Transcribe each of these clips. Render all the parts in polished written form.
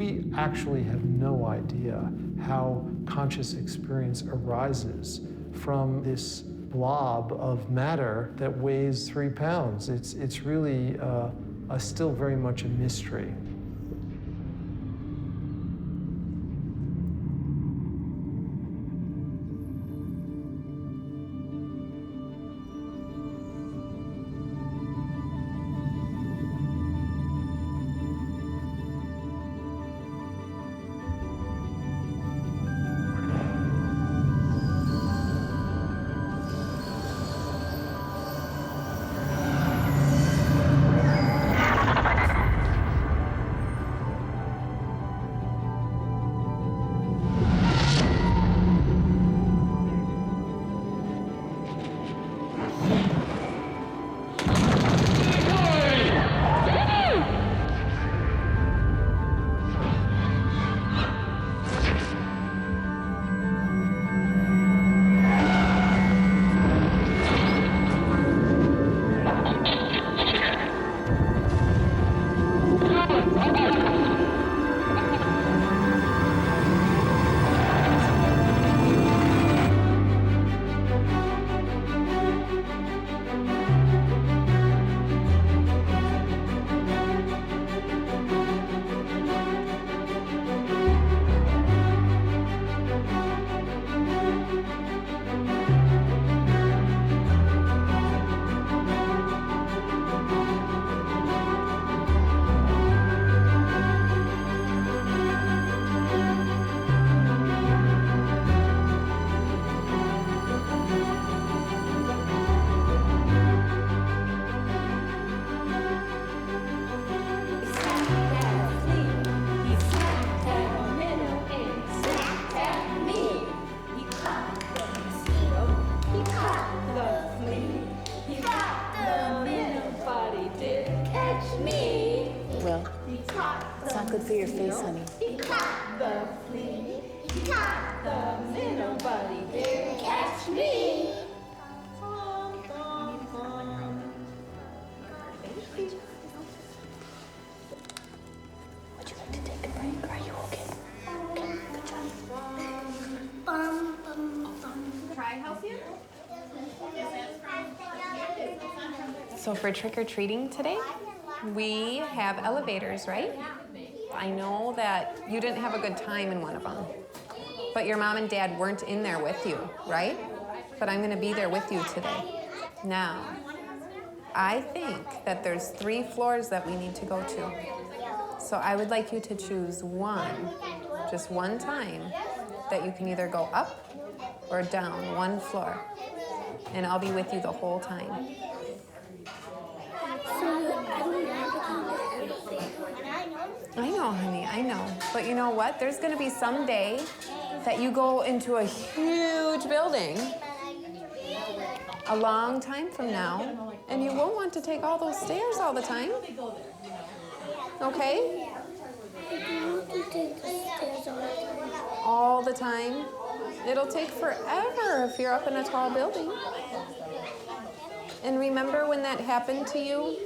We actually have no idea how conscious experience arises from this blob of matter that weighs 3 pounds. It's really still very much a mystery. Will, it's not good for your face, honey. He caught the flea. He caught the minnow, but he didn't catch me. Would you like to take a break? Are you okay? Okay, good job. Try healthier? So for trick-or-treating today, we have elevators, right? I know that you didn't have a good time in one of them, but your mom and dad weren't in there with you, right? But I'm gonna be there with you today. Now, I think that there's 3 floors that we need to go to. So I would like you to choose one, just one time, that you can either go up or down 1 floor. And I'll be with you the whole time. I know, honey, I know. But you know what? There's gonna be some day that you go into a huge building a long time from now, and you won't want to take all those stairs all the time. Okay? All the time? It'll take forever if you're up in a tall building. And remember when that happened to you?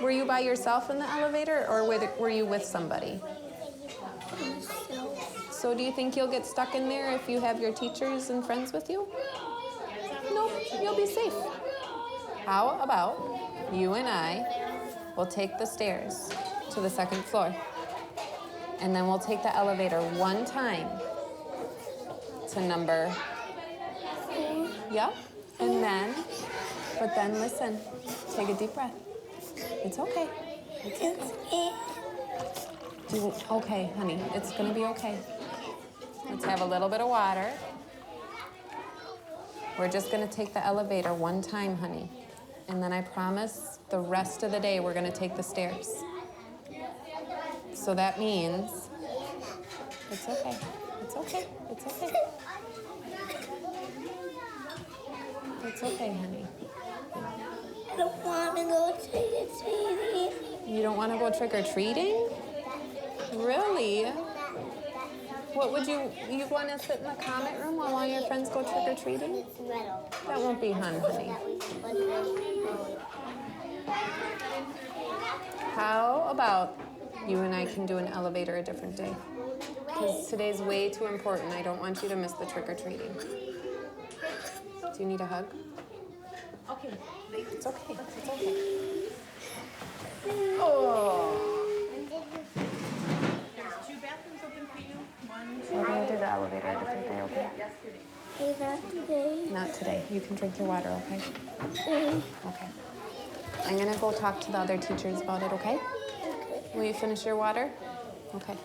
Were you by yourself in the elevator, or were you with somebody? So do you think you'll get stuck in there if you have your teachers and friends with you? Nope, you'll be safe. How about you and I will take the stairs to the 2nd floor, and then we'll take the elevator 1 time to number, yep, and then, but then listen, take a deep breath. It's okay. It's okay. Okay, honey, it's gonna be okay. Let's have a little bit of water. We're just gonna take the elevator 1 time, honey. And then I promise the rest of the day we're gonna take the stairs. So that means, it's okay, it's okay, it's okay. It's okay, honey. I don't want to go trick-or-treating. You don't want to go trick-or-treating? Really? What would you want to sit in the comment room while all your friends go trick-or-treating? That won't be fun, honey. How about You and I can do an elevator a different day. Because today's way too important. I don't want you to miss the trick-or-treating. Do you need a hug? Okay. It's okay. It's okay. There's 2 bathrooms open for you. 1, 2. We're gonna do the elevator a different day, okay? Is that today? Not today. You can drink your water, okay? Okay. Okay. I'm gonna go talk to the other teachers about it, okay? Will you finish your water? Okay.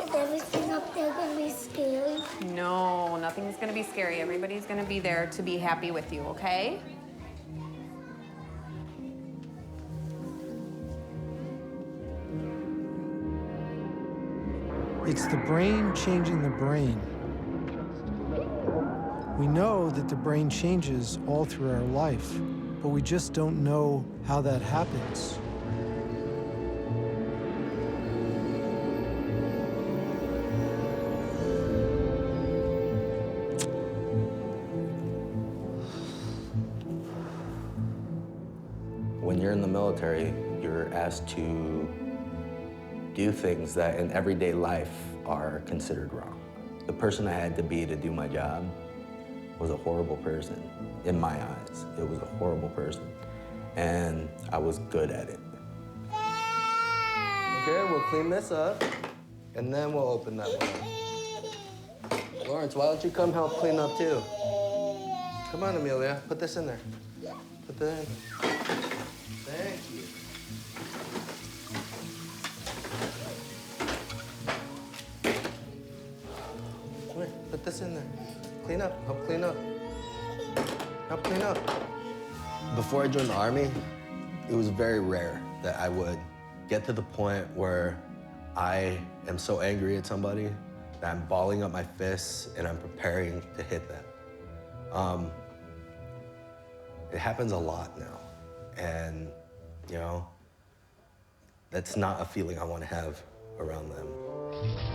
Is everything up there gonna be scary? No, nothing's gonna be scary. Everybody's gonna be there to be happy with you, okay? It's the brain changing the brain. We know that the brain changes all through our life, but we just don't know how that happens. When you're in the military, you're asked to do things that in everyday life are considered wrong. The person I had to be to do my job was a horrible person. In my eyes, it was a horrible person. And I was good at it. Okay, we'll clean this up, and then we'll open that one. Lawrence, why don't you come help clean up too? Come on, Amelia, put this in there. Put that in. Thank you. Come here, put this in there. Clean up, help clean up. Help clean up. Before I joined the Army, it was very rare that I would get to the point where I am so angry at somebody that I'm balling up my fists and I'm preparing to hit them. It happens a lot now. And, you know, that's not a feeling I want to have around them.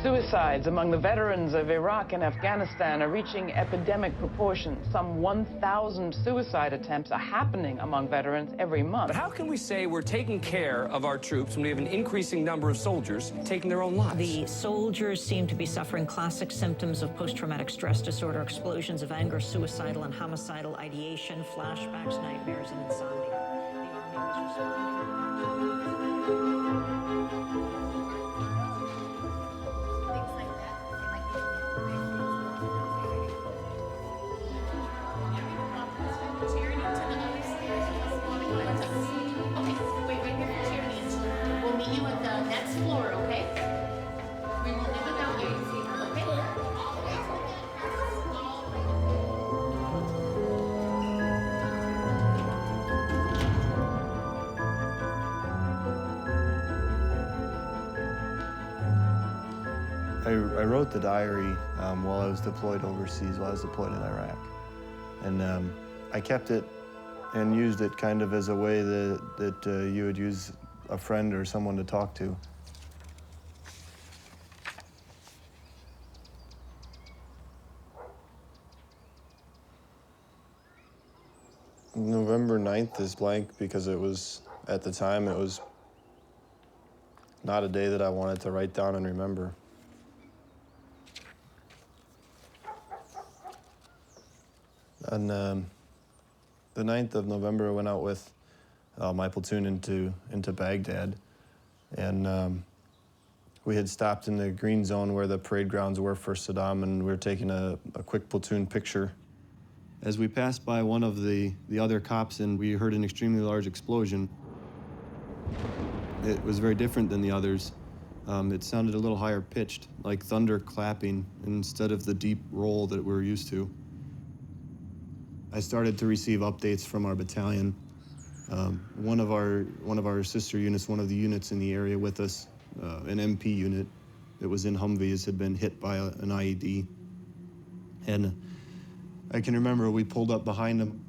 Suicides among the veterans of Iraq and Afghanistan are reaching epidemic proportions. Some 1,000 suicide attempts are happening among veterans every month. But how can we say we're taking care of our troops when we have an increasing number of soldiers taking their own lives? The soldiers seem to be suffering classic symptoms of post-traumatic stress disorder, explosions of anger, suicidal and homicidal ideation, flashbacks, nightmares, and insomnia. The Army was responding. We'll meet you at the next floor, okay? We won't leave it down here, okay? I wrote the diary while I was deployed overseas, while I was deployed in Iraq. And I kept it and used it kind of as a way that you would use a friend or someone to talk to. November 9th is blank because it was, at the time, it was not a day that I wanted to write down and remember. On the 9th of November, I went out with my platoon into Baghdad, and we had stopped in the green zone where the parade grounds were for Saddam, and we were taking a quick platoon picture. As we passed by one of the other cops, and we heard an extremely large explosion. It was very different than the others. It sounded a little higher pitched, like thunder clapping, instead of the deep roll that we're used to. I started to receive updates from our battalion. One of our sister units, one of the units in the area with us, an MP unit that was in Humvees, had been hit by an IED. And I can remember we pulled up behind them.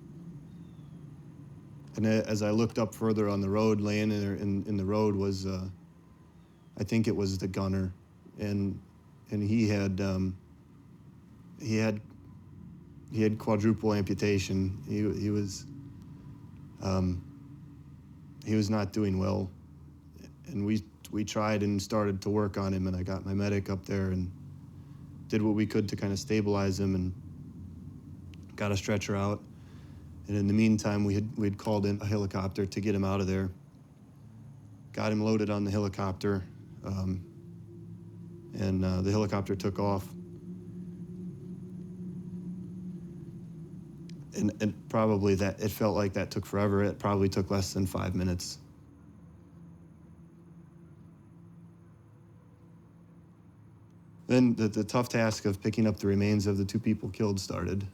And as I looked up further on the road, laying there in the road was, I think it was the gunner. And he had quadruple amputation. He was not doing well, and we We tried and started to work on him, and I got my medic up there and did what we could to kind of stabilize him and got a stretcher out. And in the meantime, we'd called in a helicopter to get him out of there. Got him loaded on the helicopter, and the helicopter took off. And probably it felt like that took forever. It probably took less than 5 minutes. Then the tough task of picking up the remains of the 2 people killed started.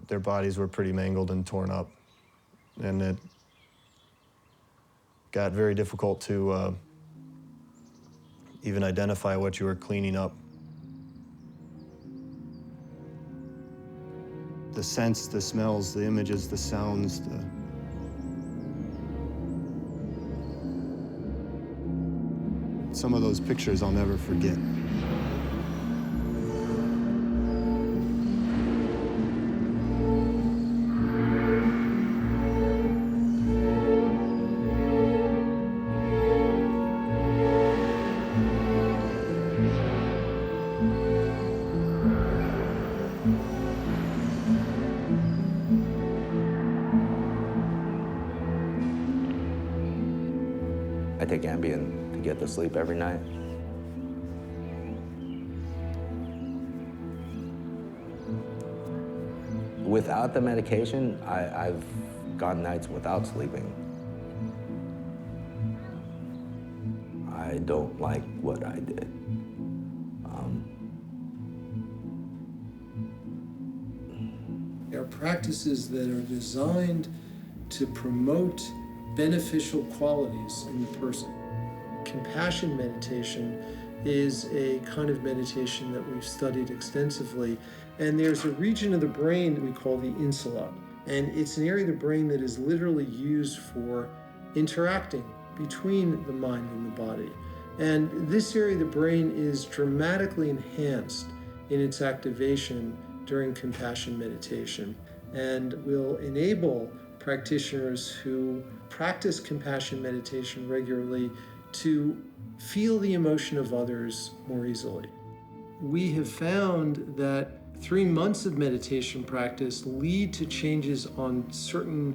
Their bodies were pretty mangled and torn up, and it got very difficult to even identify what you were cleaning up. The scents, the smells, the images, the sounds, some of those pictures I'll never forget. I take Ambien to get to sleep every night. Without the medication, I've gone nights without sleeping. I don't like what I did. There are practices that are designed to promote beneficial qualities in the person. Compassion meditation is a kind of meditation that we've studied extensively, and there's a region of the brain that we call the insula, and it's an area of the brain that is literally used for interacting between the mind and the body. And this area of the brain is dramatically enhanced in its activation during compassion meditation, and will enable practitioners who practice compassion meditation regularly to feel the emotion of others more easily. We have found that 3 months of meditation practice lead to changes on certain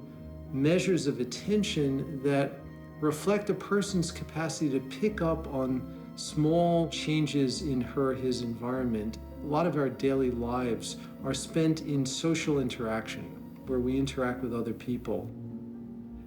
measures of attention that reflect a person's capacity to pick up on small changes in her or his environment. A lot of our daily lives are spent in social interaction, where we interact with other people.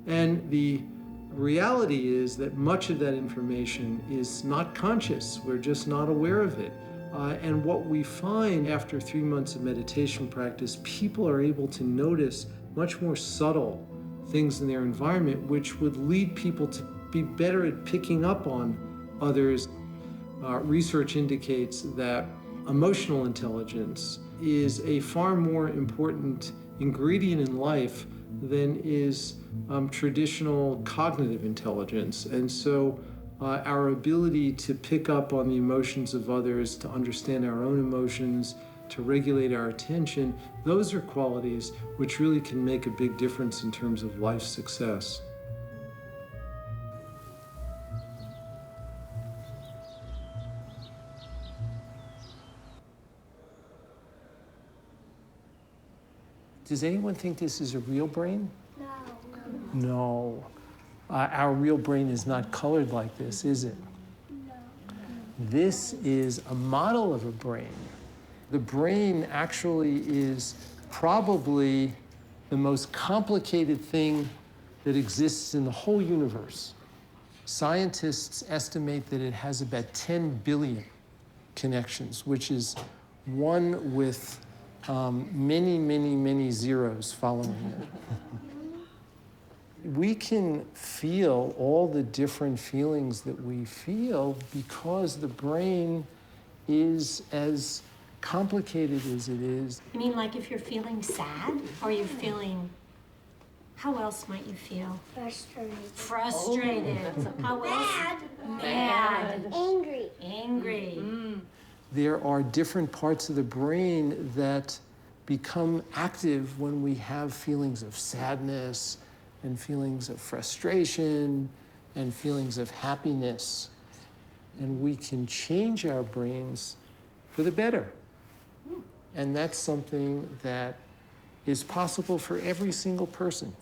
And the reality is that much of that information is not conscious. We're just not aware of it. And what we find after 3 months of meditation practice, people are able to notice much more subtle things in their environment, which would lead people to be better at picking up on others. Research indicates that emotional intelligence is a far more important ingredient in life than is traditional cognitive intelligence. And so our ability to pick up on the emotions of others, to understand our own emotions, to regulate our attention, those are qualities which really can make a big difference in terms of life success. Does anyone think this is a real brain? No. Our real brain is not colored like this, is it? No. This is a model of a brain. The brain actually is probably the most complicated thing that exists in the whole universe. Scientists estimate that it has about 10 billion connections, which is one with many, many, many zeros following it. We can feel all the different feelings that we feel because the brain is as complicated as it is. You mean like if you're feeling sad or you're feeling, how else might you feel? Frustrated. Frustrated. Oh. How else? Mad. Angry. Angry. There are different parts of the brain that become active when we have feelings of sadness and feelings of frustration and feelings of happiness. And we can change our brains for the better. And that's something that is possible for every single person.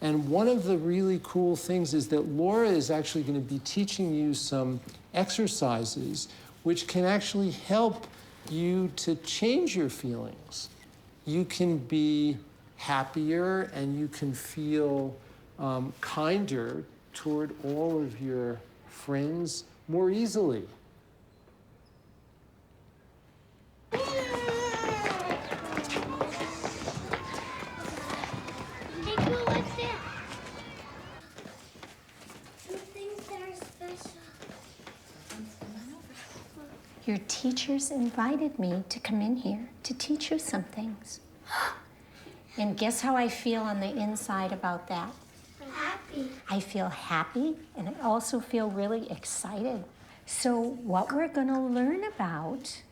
And one of the really cool things is that Laura is actually going to be teaching you some exercises which can actually help you to change your feelings. You can be happier and you can feel kinder toward all of your friends more easily. Your teachers invited me to come in here to teach you some things. And guess how I feel on the inside about that? Happy. I feel happy, and I also feel really excited. So what we're gonna learn about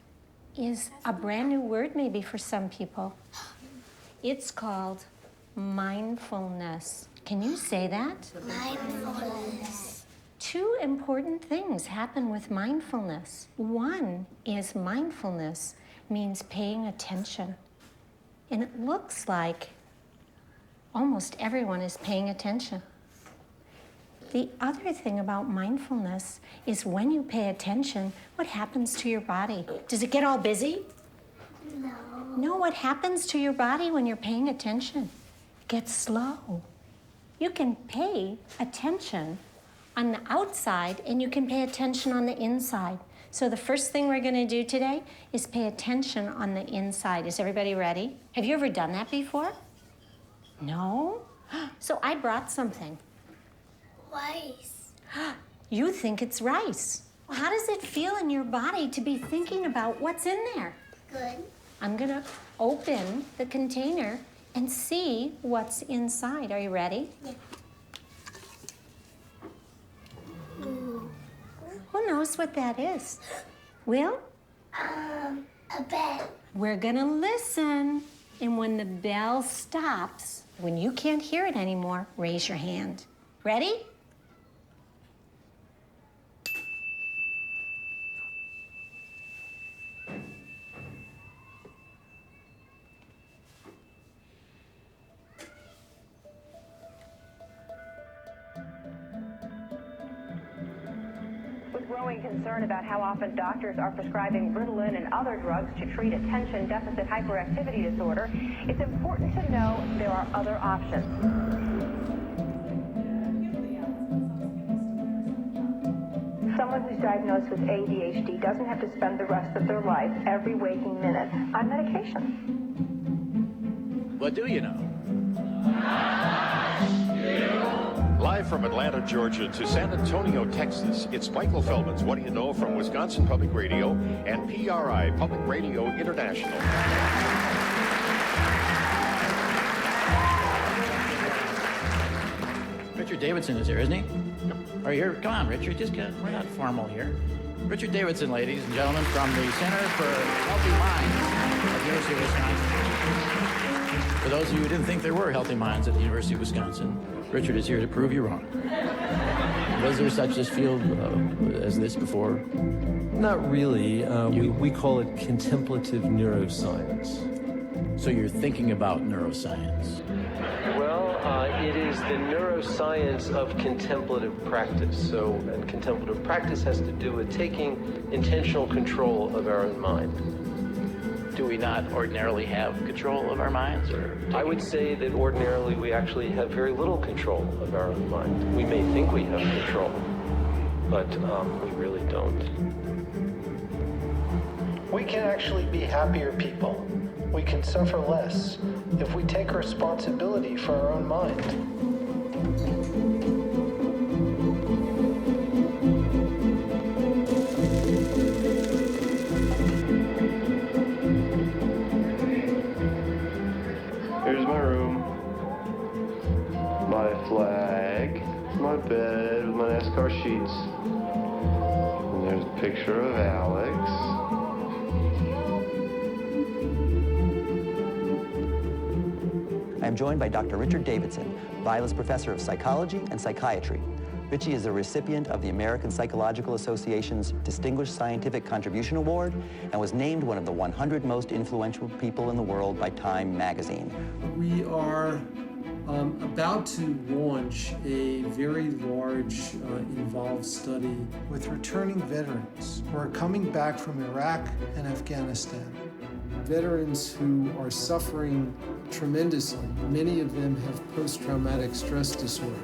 is a brand new word maybe for some people. It's called mindfulness. Can you say that? Mindfulness. Two important things happen with mindfulness. One is mindfulness means paying attention. And it looks like almost everyone is paying attention. The other thing about mindfulness is when you pay attention, what happens to your body? Does it get all busy? No. No, what happens to your body when you're paying attention? It gets slow. You can pay attention on the outside and you can pay attention on the inside. So the first thing we're gonna do today is pay attention on the inside. Is everybody ready? Have you ever done that before? No? So I brought something. Rice. You think it's rice. Well, how does it feel in your body to be thinking about what's in there? Good. I'm gonna open the container and see what's inside. Are you ready? Yeah. Who knows what that is? Will? A bed. We're gonna listen, and when the bell stops, when you can't hear it anymore, raise your hand. Ready? With growing concern about how often doctors are prescribing Ritalin and other drugs to treat attention deficit hyperactivity disorder, it's important to know there are other options. Someone who's diagnosed with ADHD doesn't have to spend the rest of their life, every waking minute, on medication. What do you know? Live from Atlanta, Georgia to San Antonio, Texas, it's Michael Feldman's What Do You Know from Wisconsin Public Radio and PRI, Public Radio International. Richard Davidson is here, isn't he? Are you here? Come on, Richard. We're not formal here. Richard Davidson, ladies and gentlemen, from the Center for Healthy Minds at the University of Wisconsin. For those of you who didn't think there were healthy minds at the University of Wisconsin, Richard is here to prove you wrong. Was there such a field as this before? Not really. We call it contemplative neuroscience. So you're thinking about neuroscience? Well, it is the neuroscience of contemplative practice. So, and contemplative practice has to do with taking intentional control of our own mind. Do we not ordinarily have control of our minds? Or I would say that ordinarily we actually have very little control of our own mind. We may think we have control, but we really don't. We can actually be happier people. We can suffer less if we take responsibility for our own mind. Here's my room, my flag, my bed with my NASCAR sheets, and there's a picture of Alex. I am joined by Dr. Richard Davidson, Vilas Professor of Psychology and Psychiatry. Richie is a recipient of the American Psychological Association's Distinguished Scientific Contribution Award and was named one of the 100 most influential people in the world by Time magazine. We are about to launch a very large, involved study with returning veterans who are coming back from Iraq and Afghanistan. Veterans who are suffering tremendously. Many of them have post-traumatic stress disorder.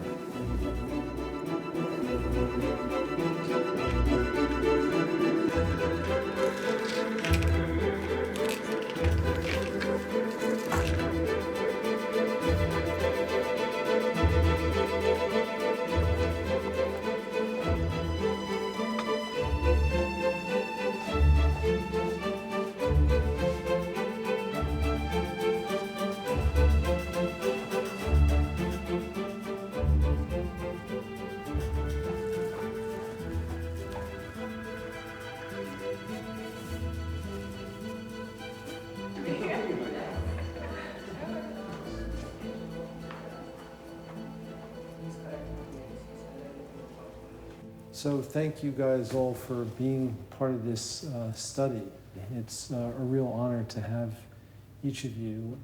So thank you guys all for being part of this study. It's a real honor to have each of you.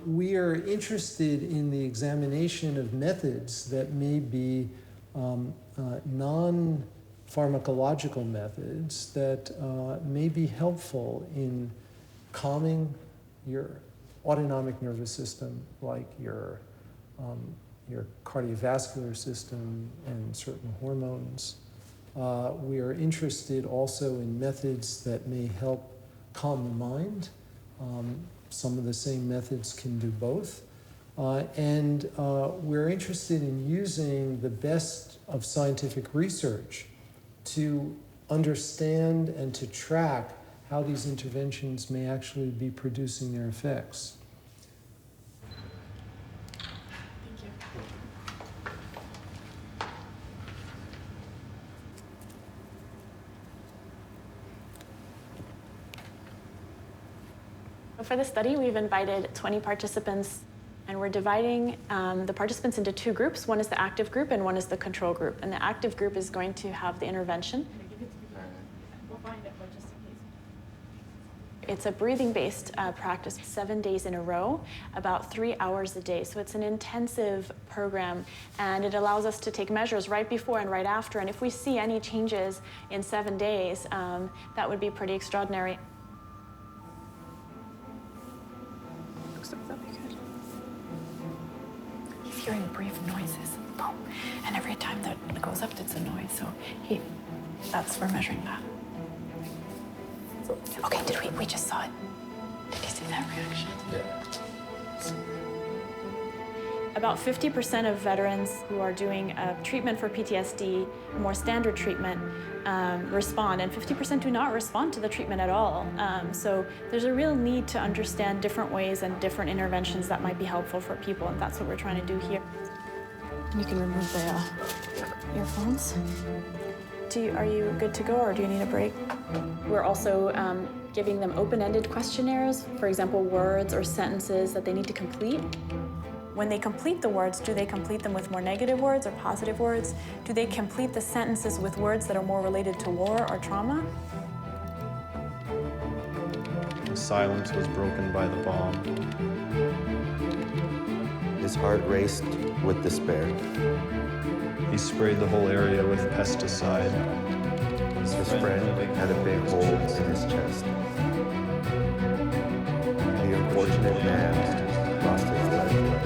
We are interested in the examination of methods that may be non-pharmacological methods that may be helpful in calming your autonomic nervous system, like your cardiovascular system and certain hormones. We are interested also in methods that may help calm the mind. Some of the same methods can do both. And we're interested in using the best of scientific research to understand and to track how these interventions may actually be producing their effects. For the study, we've invited 20 participants, and we're dividing the participants into two groups. One is the active group and one is the control group. And the active group is going to have the intervention. It's a breathing-based practice, 7 days in a row, about 3 hours a day. So it's an intensive program, and it allows us to take measures right before and right after. And if we see any changes in 7 days, that would be pretty extraordinary. He's hearing brief noises, boom, and every time that it goes up, it's a noise. So that's for measuring that. Okay, we just saw it. Did you see that reaction? Yeah. About 50% of veterans who are doing treatment for PTSD, more standard treatment, respond, and 50% do not respond to the treatment at all. So there's a real need to understand different ways and different interventions that might be helpful for people, and that's what we're trying to do here. You can remove the earphones. Are you good to go, or do you need a break? We're also giving them open-ended questionnaires, for example, words or sentences that they need to complete. When they complete the words, do they complete them with more negative words or positive words? Do they complete the sentences with words that are more related to war or trauma? The silence was broken by the bomb. His heart raced with despair. He sprayed the whole area with pesticide. His friend had a big hole in his chest. The unfortunate man lost his life.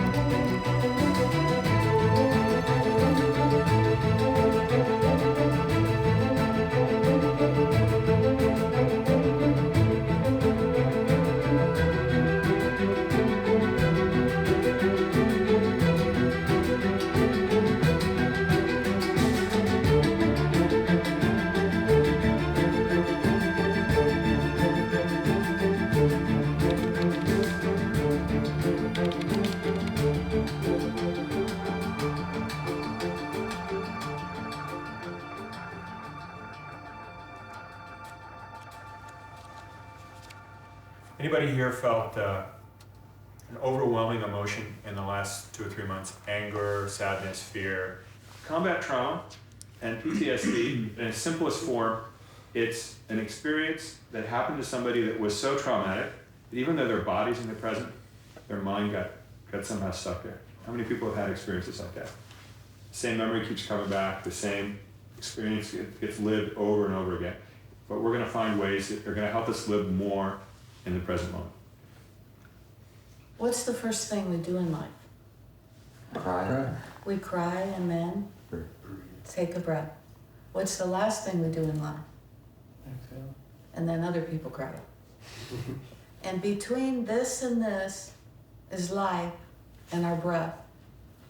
Anybody here felt an overwhelming emotion in the last 2 or 3 months: anger, sadness, fear. Combat trauma and PTSD, in its simplest form, it's an experience that happened to somebody that was so traumatic that even though their body's in the present, their mind got somehow stuck there. How many people have had experiences like that? The same memory keeps coming back, the same experience gets lived over and over again. But we're going to find ways that are going to help us live more in the present moment. What's the first thing we do in life? Cry. We cry and then take a breath. What's the last thing we do in life? Exhale. And then other people cry. And between this and this is life and our breath.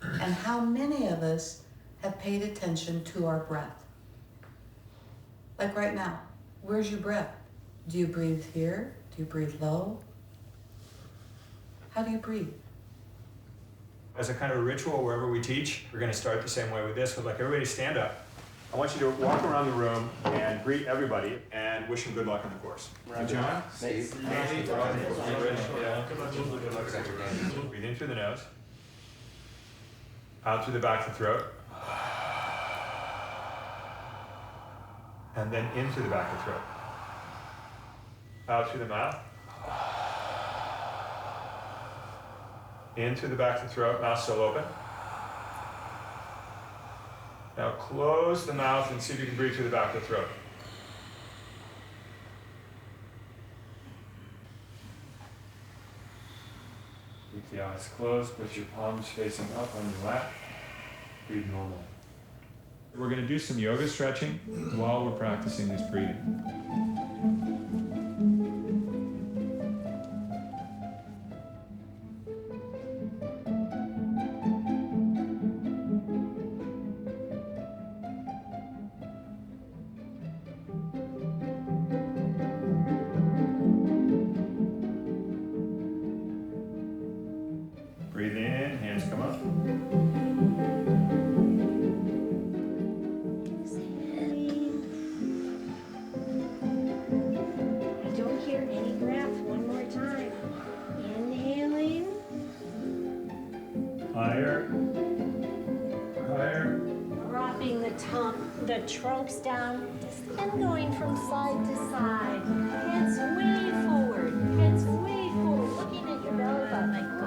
And how many of us have paid attention to our breath? Like right now, where's your breath? Do you breathe here? Do you breathe low? How do you breathe? As a kind of a ritual, wherever we teach, we're going to start the same way with this. With like, everybody stand up. I want you to walk around the room and greet everybody and wish them good luck in the course. John? Breathe in through the nose. Out through the back of the throat. And then in through the back of the throat. Out through the mouth. In through the back of the throat, mouth still open. Now close the mouth and see if you can breathe through the back of the throat. Keep the eyes closed, put your palms facing up on your lap. Breathe normally. We're going to do some yoga stretching while we're practicing this breathing. Breathe in, hands come up. I don't hear any breath. One more time. Inhaling. Higher. Higher. Dropping the trunks down. And going from side to side. Heads way forward. Heads way forward. Looking at your belly button. Like, go.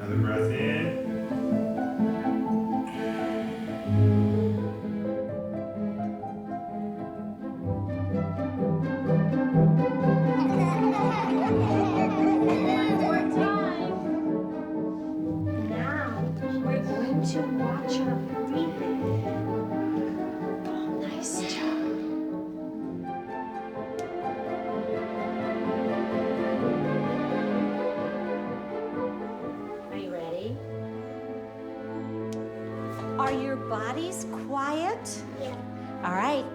Another breath in. One more time. Now we're going to watch our breathing. Oh, nice job. Are you ready? Are your bodies quiet? Yeah. All right.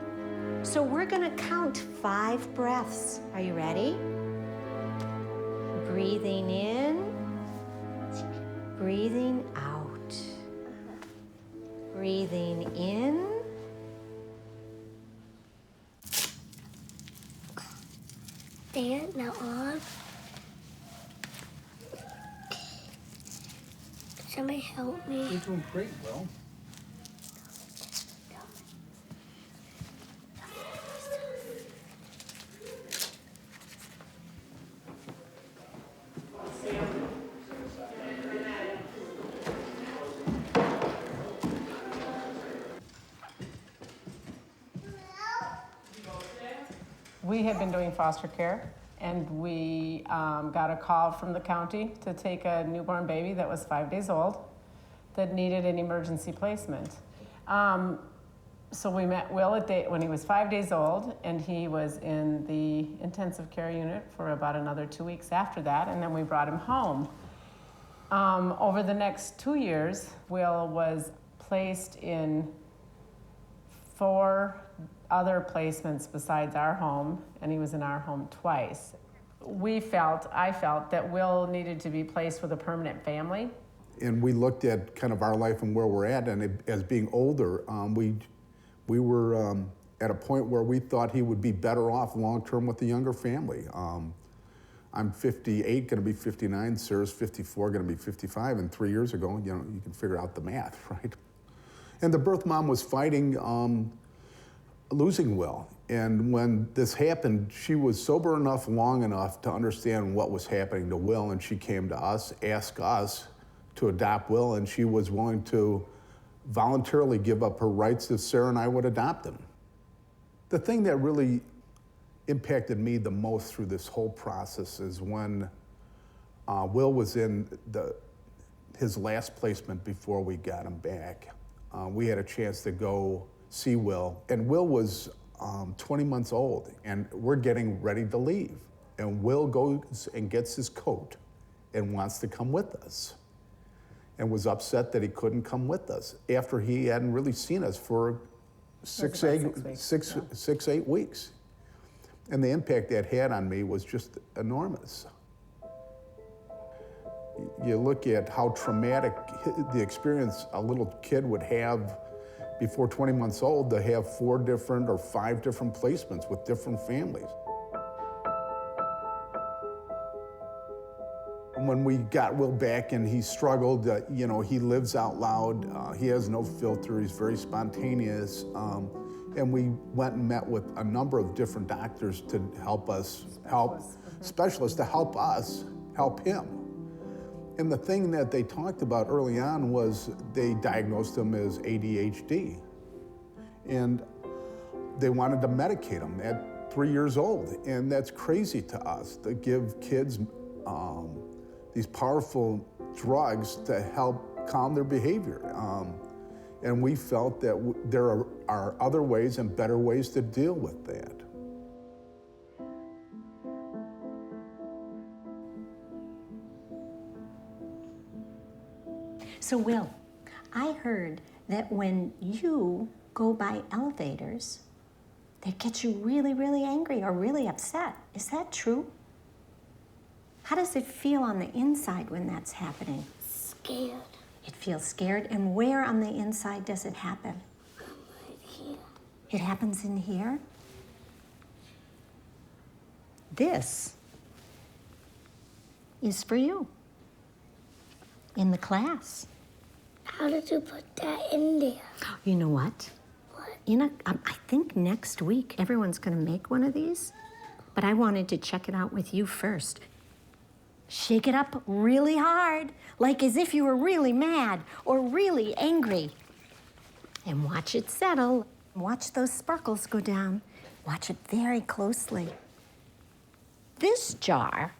So we're going to count 5 breaths. Are you ready? Breathing in, breathing out. Breathing in. Dad, now on. Somebody help me. You're doing great, Will. We had been doing foster care, and we got a call from the county to take a newborn baby that was 5 days old that needed an emergency placement. So we met Will when he was 5 days old, and he was in the intensive care unit for about another 2 weeks after that, and then we brought him home. Over the next 2 years, Will was placed in 4 other placements besides our home, and he was in our home twice. I felt that Will needed to be placed with a permanent family. And we looked at kind of our life and where we're at, and as being older, we were at a point where we thought he would be better off long-term with a younger family. I'm 58, gonna be 59, Sarah's 54, gonna be 55, and 3 years ago, you know, you can figure out the math, right? And the birth mom was fighting losing Will. And when this happened, she was sober enough, long enough to understand what was happening to Will, and she came to us, asked us to adopt Will, and she was willing to voluntarily give up her rights if Sarah and I would adopt him. The thing that really impacted me the most through this whole process is when Will was in his last placement before we got him back. We had a chance to go see Will, and Will was 20 months old, and we're getting ready to leave. And Will goes and gets his coat and wants to come with us, and was upset that he couldn't come with us after he hadn't really seen us for 8 weeks. And the impact that had on me was just enormous. You look at how traumatic the experience a little kid would have before 20 months old to have 4 different or 5 different placements with different families. When we got Will back and he struggled, you know, he lives out loud, he has no filter, he's very spontaneous. And we went and met with a number of different doctors to help us, specialists to help us help him. And the thing that they talked about early on was they diagnosed him as ADHD. And they wanted to medicate him at 3 years old. And that's crazy to us, to give kids these powerful drugs to help calm their behavior. And we felt that there are other ways and better ways to deal with that. So, Will, I heard that when you go by elevators, that gets you really, really angry or really upset. Is that true? How does it feel on the inside when that's happening? Scared. It feels scared. And where on the inside does it happen? Right here. It happens in here? This is for you in the class. How did you put that in there? You know what? What? I think next week everyone's going to make one of these, but I wanted to check it out with you first. Shake it up really hard, like as if you were really mad or really angry. And watch it settle. Watch those sparkles go down. Watch it very closely. This jar,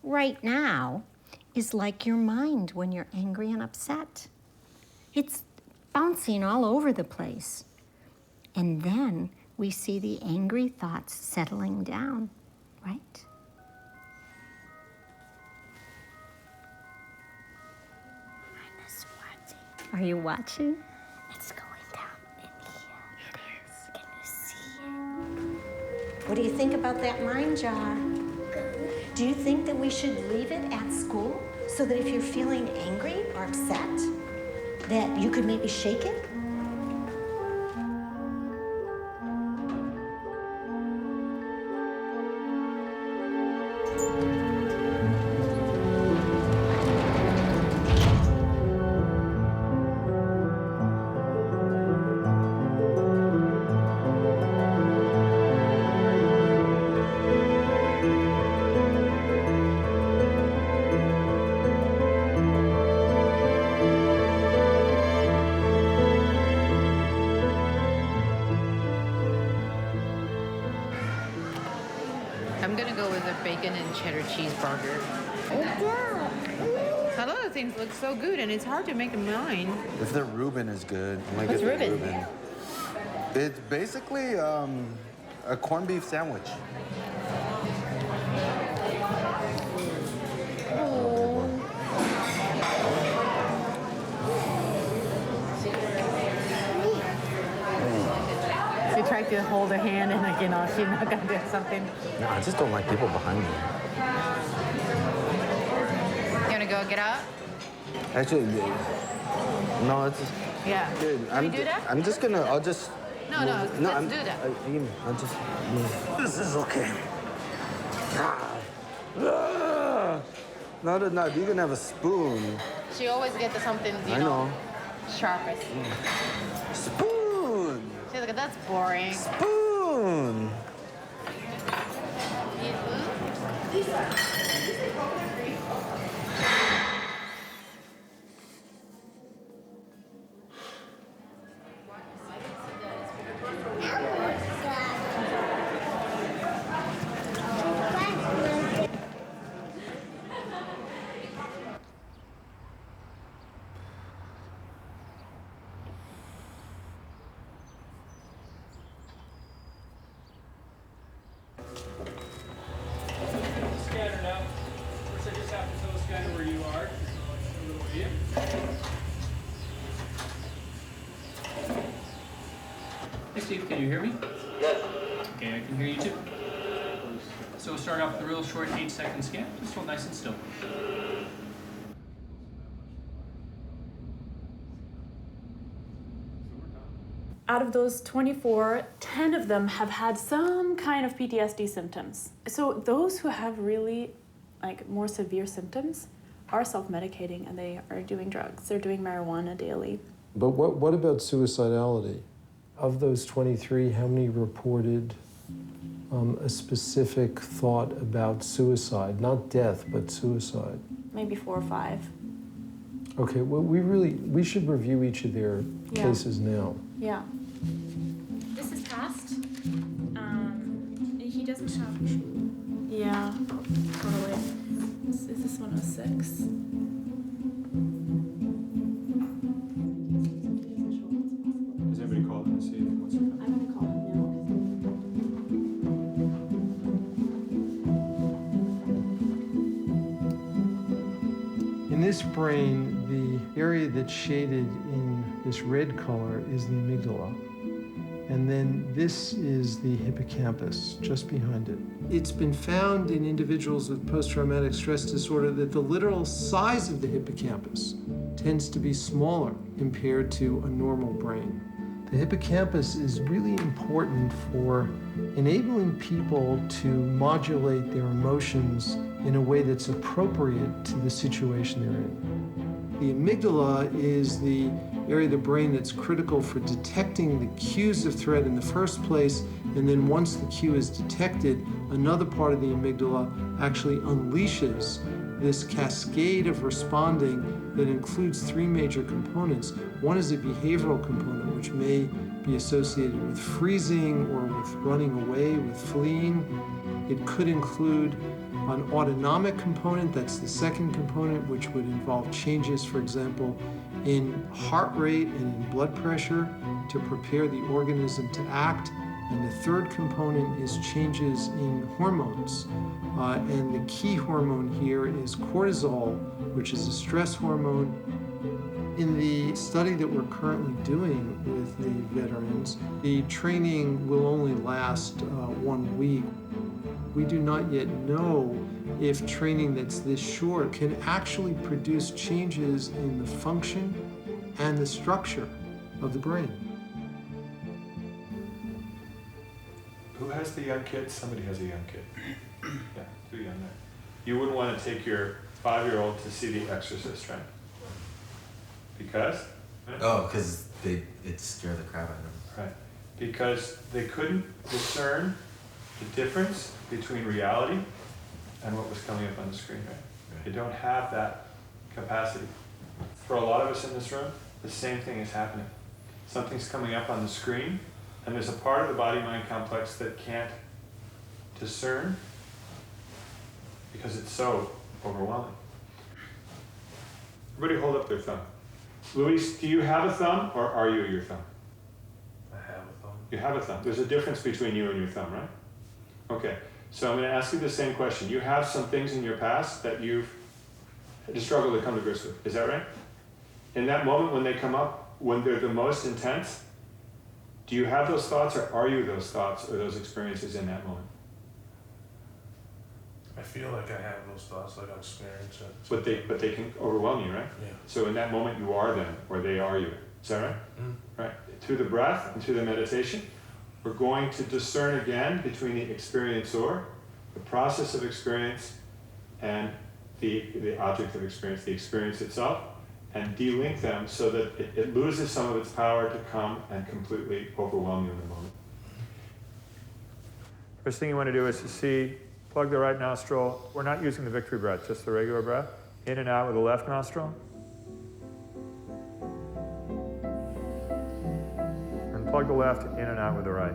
right now, is like your mind when you're angry and upset. It's bouncing all over the place. And then we see the angry thoughts settling down, right? Are you watching? It's going down in here. It is. Can you see it? What do you think about that mind jar? Good. Do you think that we should leave it at school so that if you're feeling angry or upset, that you could maybe shake it? I'm gonna go with a bacon and cheddar cheeseburger. A lot of things look so good, and it's hard to make a mind. If the Reuben is good, I might What's get the Reuben? It's basically a corned beef sandwich. She tried to hold her hand, and like, you know, she's not gonna do something. No, I just don't like people behind me. You wanna go get up? Actually, no, it's just... Yeah. Dude, Can we do that? I'm just gonna, I'll just... No, no, let's do that. I'll just... This is okay. Not a knife. You can have a spoon. She always gets something, I know. sharpest. Spoon. She's like, that's boring. Spoon. Scanner now. First, I just have to tell the scanner where you are. A little view. Hey Steve, can you hear me? Yes. Okay, I can hear you too. So we'll start off with a real short 8-second scan. Just hold nice and still. Out of those 24, 10 of them have had some kind of PTSD symptoms. So those who have really more severe symptoms are self-medicating and they are doing drugs. They're doing marijuana daily. But what about suicidality? Of those 23, how many reported a specific thought about suicide? Not death, but suicide. Maybe 4 or 5. Okay, well, we should review each of their cases now. Yeah. This is past. He doesn't have. Yeah, probably. Is this 106? Has anybody called him to see what's going on? I'm gonna call him In this brain, the area that's shaded in this red color is the amygdala. And then this is the hippocampus, just behind it. It's been found in individuals with post-traumatic stress disorder that the literal size of the hippocampus tends to be smaller compared to a normal brain. The hippocampus is really important for enabling people to modulate their emotions in a way that's appropriate to the situation they're in. The amygdala is the area of the brain that's critical for detecting the cues of threat in the first place, and then once the cue is detected, another part of the amygdala actually unleashes this cascade of responding that includes 3 major components. One is a behavioral component, which may be associated with freezing or with running away, with fleeing. It could include an autonomic component, that's the second component, which would involve changes, for example, in heart rate and in blood pressure to prepare the organism to act. And the third component is changes in hormones. And the key hormone here is cortisol, which is a stress hormone. In the study that we're currently doing with the veterans, the training will only last 1 week. We do not yet know if training that's this short can actually produce changes in the function and the structure of the brain. Who has the young kids? Somebody has a young kid. Yeah, too young there. You wouldn't want to take your 5-year-old to see The Exorcist, right? Because? Oh, because it scared the crap out of them. Right. Because they couldn't discern the difference between reality and what was coming up on the screen, right? They don't have that capacity. For a lot of us in this room, the same thing is happening. Something's coming up on the screen, and there's a part of the body-mind complex that can't discern because it's so overwhelming. Everybody hold up their thumb. Luis, do you have a thumb, or are you your thumb? I have a thumb. You have a thumb. There's a difference between you and your thumb, right? Okay, so I'm going to ask you the same question. You have some things in your past that you've struggled to come to grips with. Is that right? In that moment when they come up, when they're the most intense, do you have those thoughts, or are you those thoughts or those experiences in that moment? I feel like I have those thoughts, like I'm experiencing it. But they can overwhelm you, right? Yeah. So in that moment you are them, or they are you. Is that right? Right. Through the breath and through the meditation, we're going to discern again between the experiencer, the process of experience, and the object of experience, the experience itself, and de-link them so that it loses some of its power to come and completely overwhelm you in the moment. First thing you want to do is to see, plug the right nostril. We're not using the victory breath, just the regular breath. In and out with the left nostril. And plug the left in and out with the right.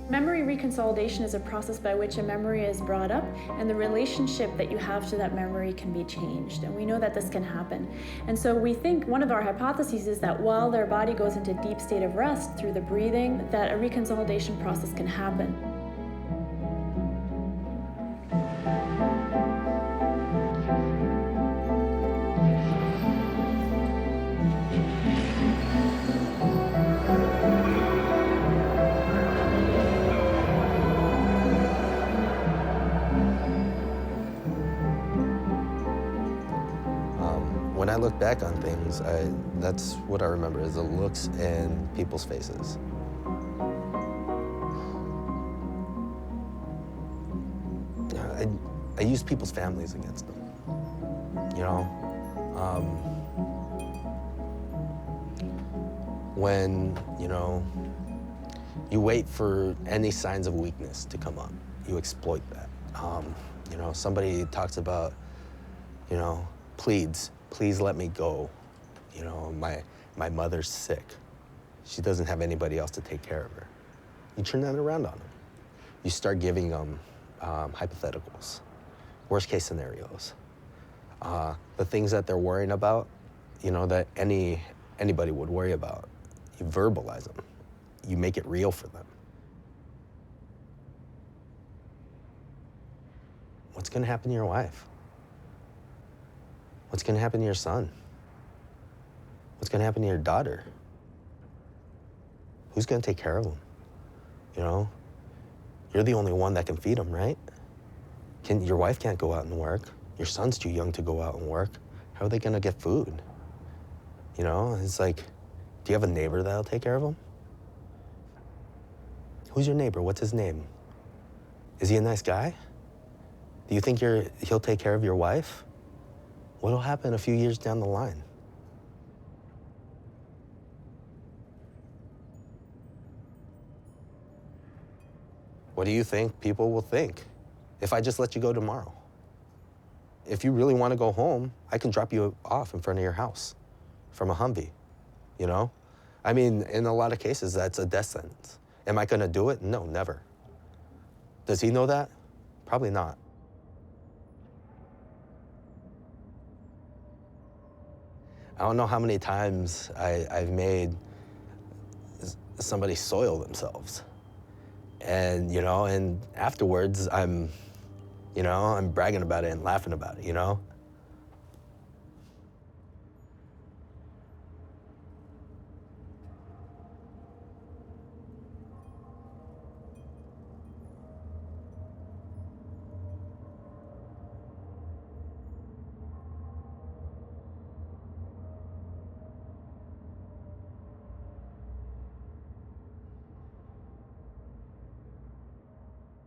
Memory reconsolidation is a process by which a memory is brought up and the relationship that you have to that memory can be changed. And we know that this can happen. And so we think one of our hypotheses is that while their body goes into deep state of rest through the breathing, that a reconsolidation process can happen. When I look back on things, that's what I remember, is the looks in people's faces. I use people's families against them, you know? When, you know, you wait for any signs of weakness to come up, you exploit that. You know, somebody talks about, you know, pleads. Please let me go. You know, my mother's sick. She doesn't have anybody else to take care of her. You turn that around on them. You start giving them hypotheticals, worst case scenarios. The things that they're worrying about, you know, that anybody would worry about. You verbalize them. You make it real for them. What's gonna happen to your wife? What's gonna happen to your son? What's gonna happen to your daughter? Who's gonna take care of them? You know, you're the only one that can feed them, right? Your wife can't go out and work. Your son's too young to go out and work. How are they gonna get food? You know, it's like, do you have a neighbor that'll take care of them? Who's your neighbor? What's his name? Is he a nice guy? Do you think he'll take care of your wife? What'll happen a few years down the line? What do you think people will think if I just let you go tomorrow? If you really want to go home, I can drop you off in front of your house from a Humvee, you know? I mean, in a lot of cases, that's a death sentence. Am I gonna do it? No, never. Does he know that? Probably not. I don't know how many times I've made somebody soil themselves. And, you know, and afterwards I'm bragging about it and laughing about it, you know?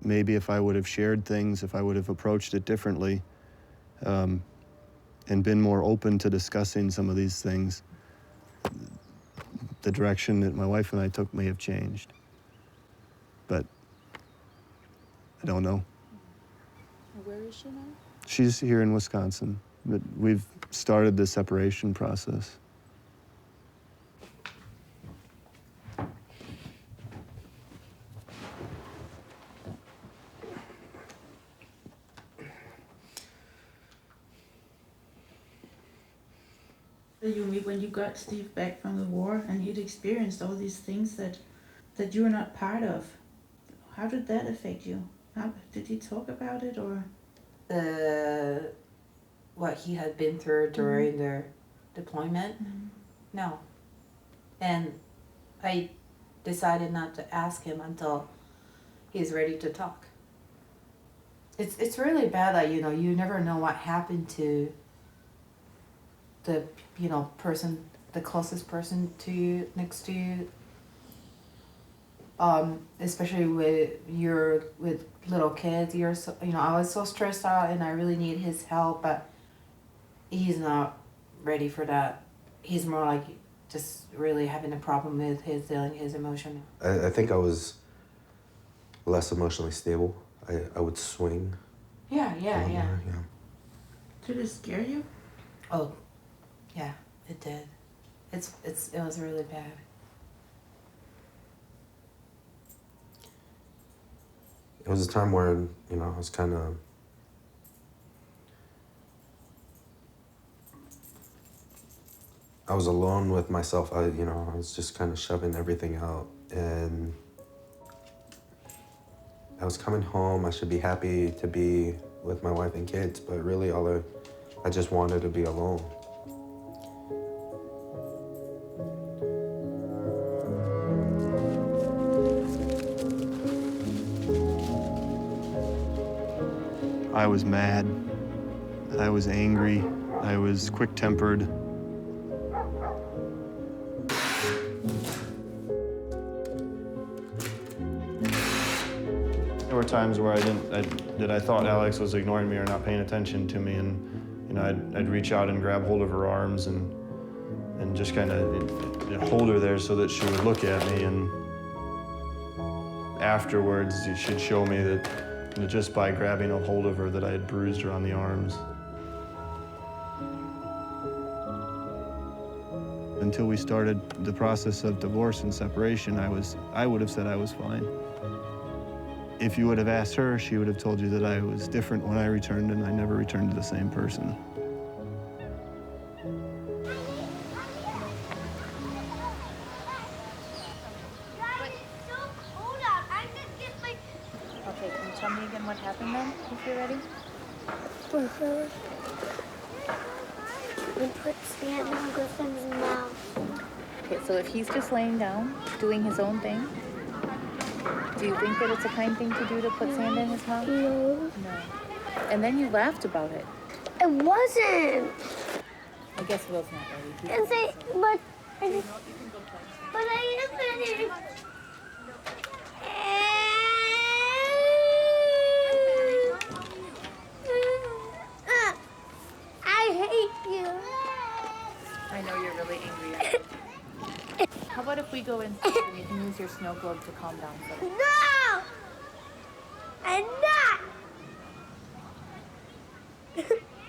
Maybe if I would have shared things, if I would have approached it differently, and been more open to discussing some of these things, the direction that my wife and I took may have changed. But I don't know. Where is she now? She's here in Wisconsin, but we've started the separation process. Yumi, when you got Steve back from the war and he'd experienced all these things that you were not part of, how did that affect you? Did he talk about it, or? What he had been through during their deployment? No. And I decided not to ask him until he's ready to talk. It's really bad that, you never know what happened to the, person the closest person to you, next to you. Especially with little kids, I was so stressed out and I really need his help, but he's not ready for that. He's more like just really having a problem with dealing his emotion. I think I was less emotionally stable. I would swing. Yeah. Did it scare you? Oh, yeah, it did. It was really bad. It was a time where, I was kind of, I was alone with myself. I was just kind of shoving everything out, and I was coming home. I should be happy to be with my wife and kids, but really I just wanted to be alone. I was mad. I was angry. I was quick-tempered. There were times where I thought Alex was ignoring me or not paying attention to me, and I'd reach out and grab hold of her arms and just kind of hold her there so that she would look at me, and afterwards she'd show me that just by grabbing a hold of her that I had bruised her on the arms. Until we started the process of divorce and separation, I would have said I was fine. If you would have asked her, she would have told you that I was different when I returned, and I never returned to the same person. Okay, can you tell me again what happened then, if you're ready? We put sand in Griffin's mouth. Okay, so if he's just laying down, doing his own thing, do you think that it's a kind thing to do to put sand in his mouth? No. No. And then you laughed about it. It wasn't. I guess Will's not ready. But I am ready. I hate you. I know you're really angry at me. How about if we go inside and you can use your snow globe to calm down for me? No! I'm not!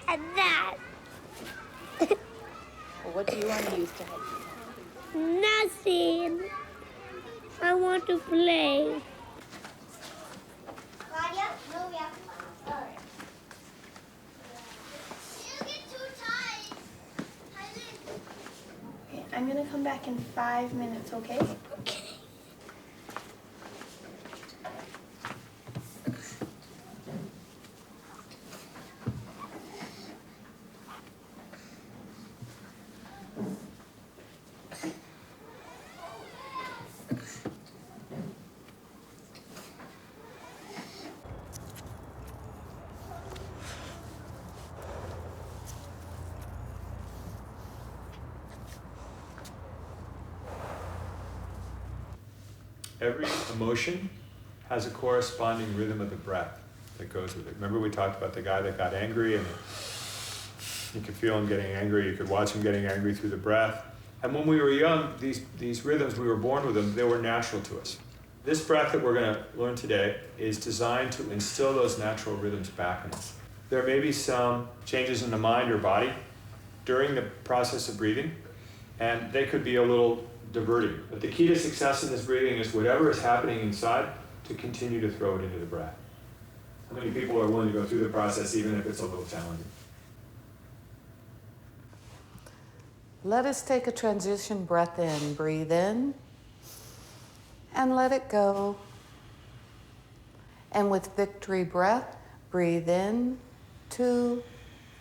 I'm not. Well, what do you want to use to help you? Nothing. I want to play. I'm gonna come back in 5 minutes, okay? Okay. Every emotion has a corresponding rhythm of the breath that goes with it. Remember we talked about the guy that got angry, and you could feel him getting angry, you could watch him getting angry through the breath. And when we were young, these rhythms, we were born with them, they were natural to us. This breath that we're gonna learn today is designed to instill those natural rhythms back in us. There may be some changes in the mind or body during the process of breathing, and they could be a little diverting. But the key to success in this breathing is whatever is happening inside, to continue to throw it into the breath. How many people are willing to go through the process even if it's a little challenging? Let us take a transition breath in. Breathe in and let it go. And with victory breath, breathe in, 2,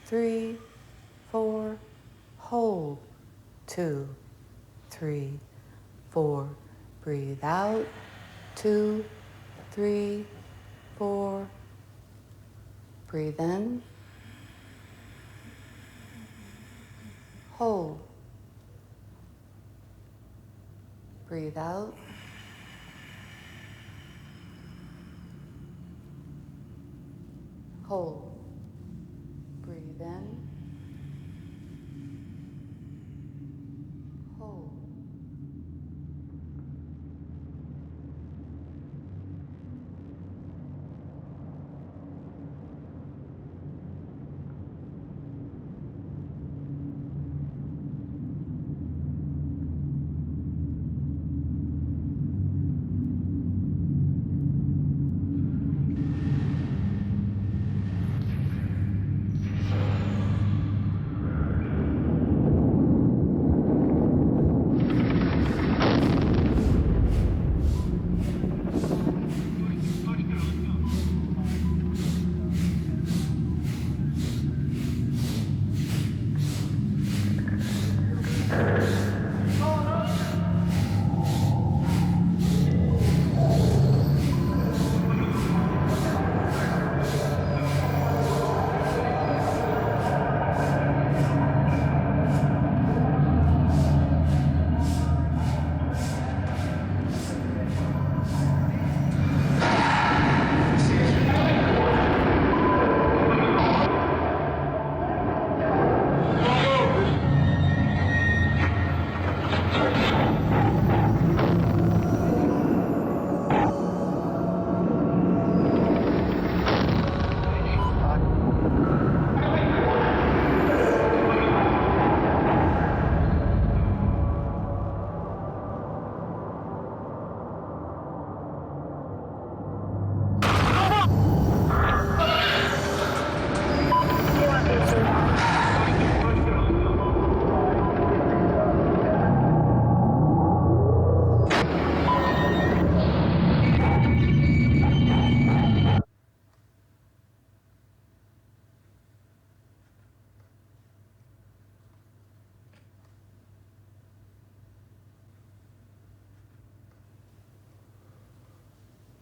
3, 4, hold, 2, 3, 4, breathe out, 2, 3, 4, breathe in, hold, Breathe out. Hold. Breathe in. Hold.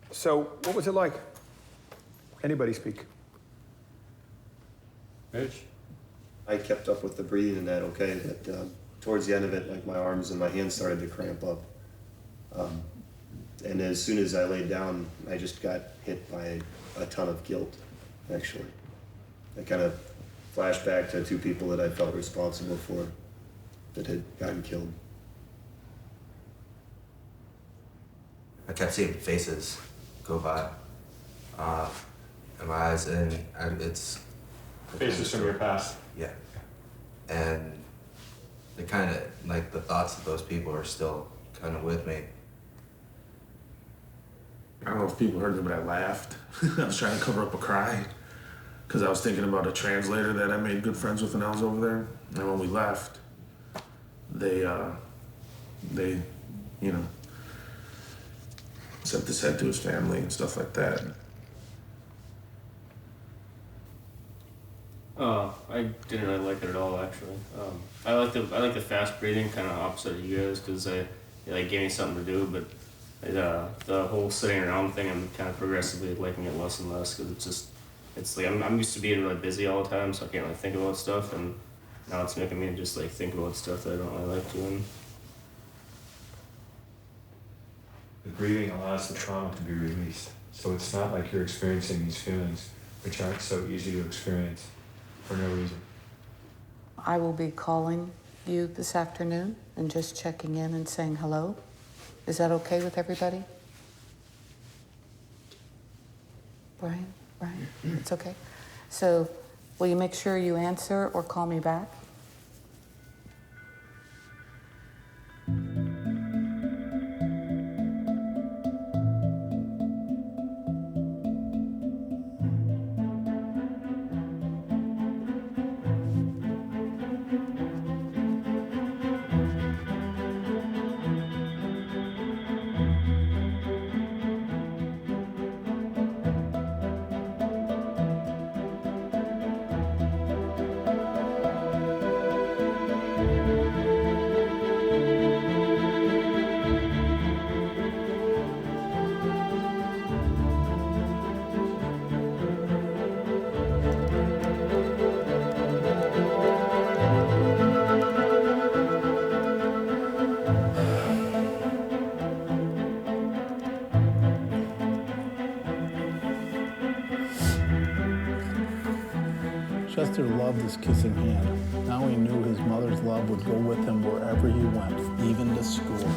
So, what was it like? Anybody speak? Mitch? I kept up with the breathing and that okay, but towards the end of it, like my arms and my hands started to cramp up. And as soon as I laid down, I just got hit by a ton of guilt, actually. I kind of flashed back to 2 people that I felt responsible for that had gotten killed. I kept seeing faces go by in my eyes, and it's Faces from your past. Yeah, and they kind of like the thoughts of those people are still kind of with me. I don't know if people heard me, but I laughed. I was trying to cover up a cry because I was thinking about a translator that I made good friends with when I was over there. And when we left, they you know, sent this head to his family and stuff like that. I didn't really like it at all, actually. I like the fast breathing, kind of opposite of you guys, because it like gave me something to do. But the whole sitting around thing, I'm kind of progressively liking it less and less, because it's like I'm used to being really busy all the time, so I can't really think about stuff, and now it's making me just like think about stuff that I don't really like doing. The breathing allows the trauma to be released. So it's not like you're experiencing these feelings, which aren't so easy to experience for no reason. I will be calling you this afternoon and just checking in and saying hello. Is that okay with everybody? Brian? It's okay. So will you make sure you answer or call me back? Chester loved his kissing hand. Now he knew his mother's love would go with him wherever he went, even to school.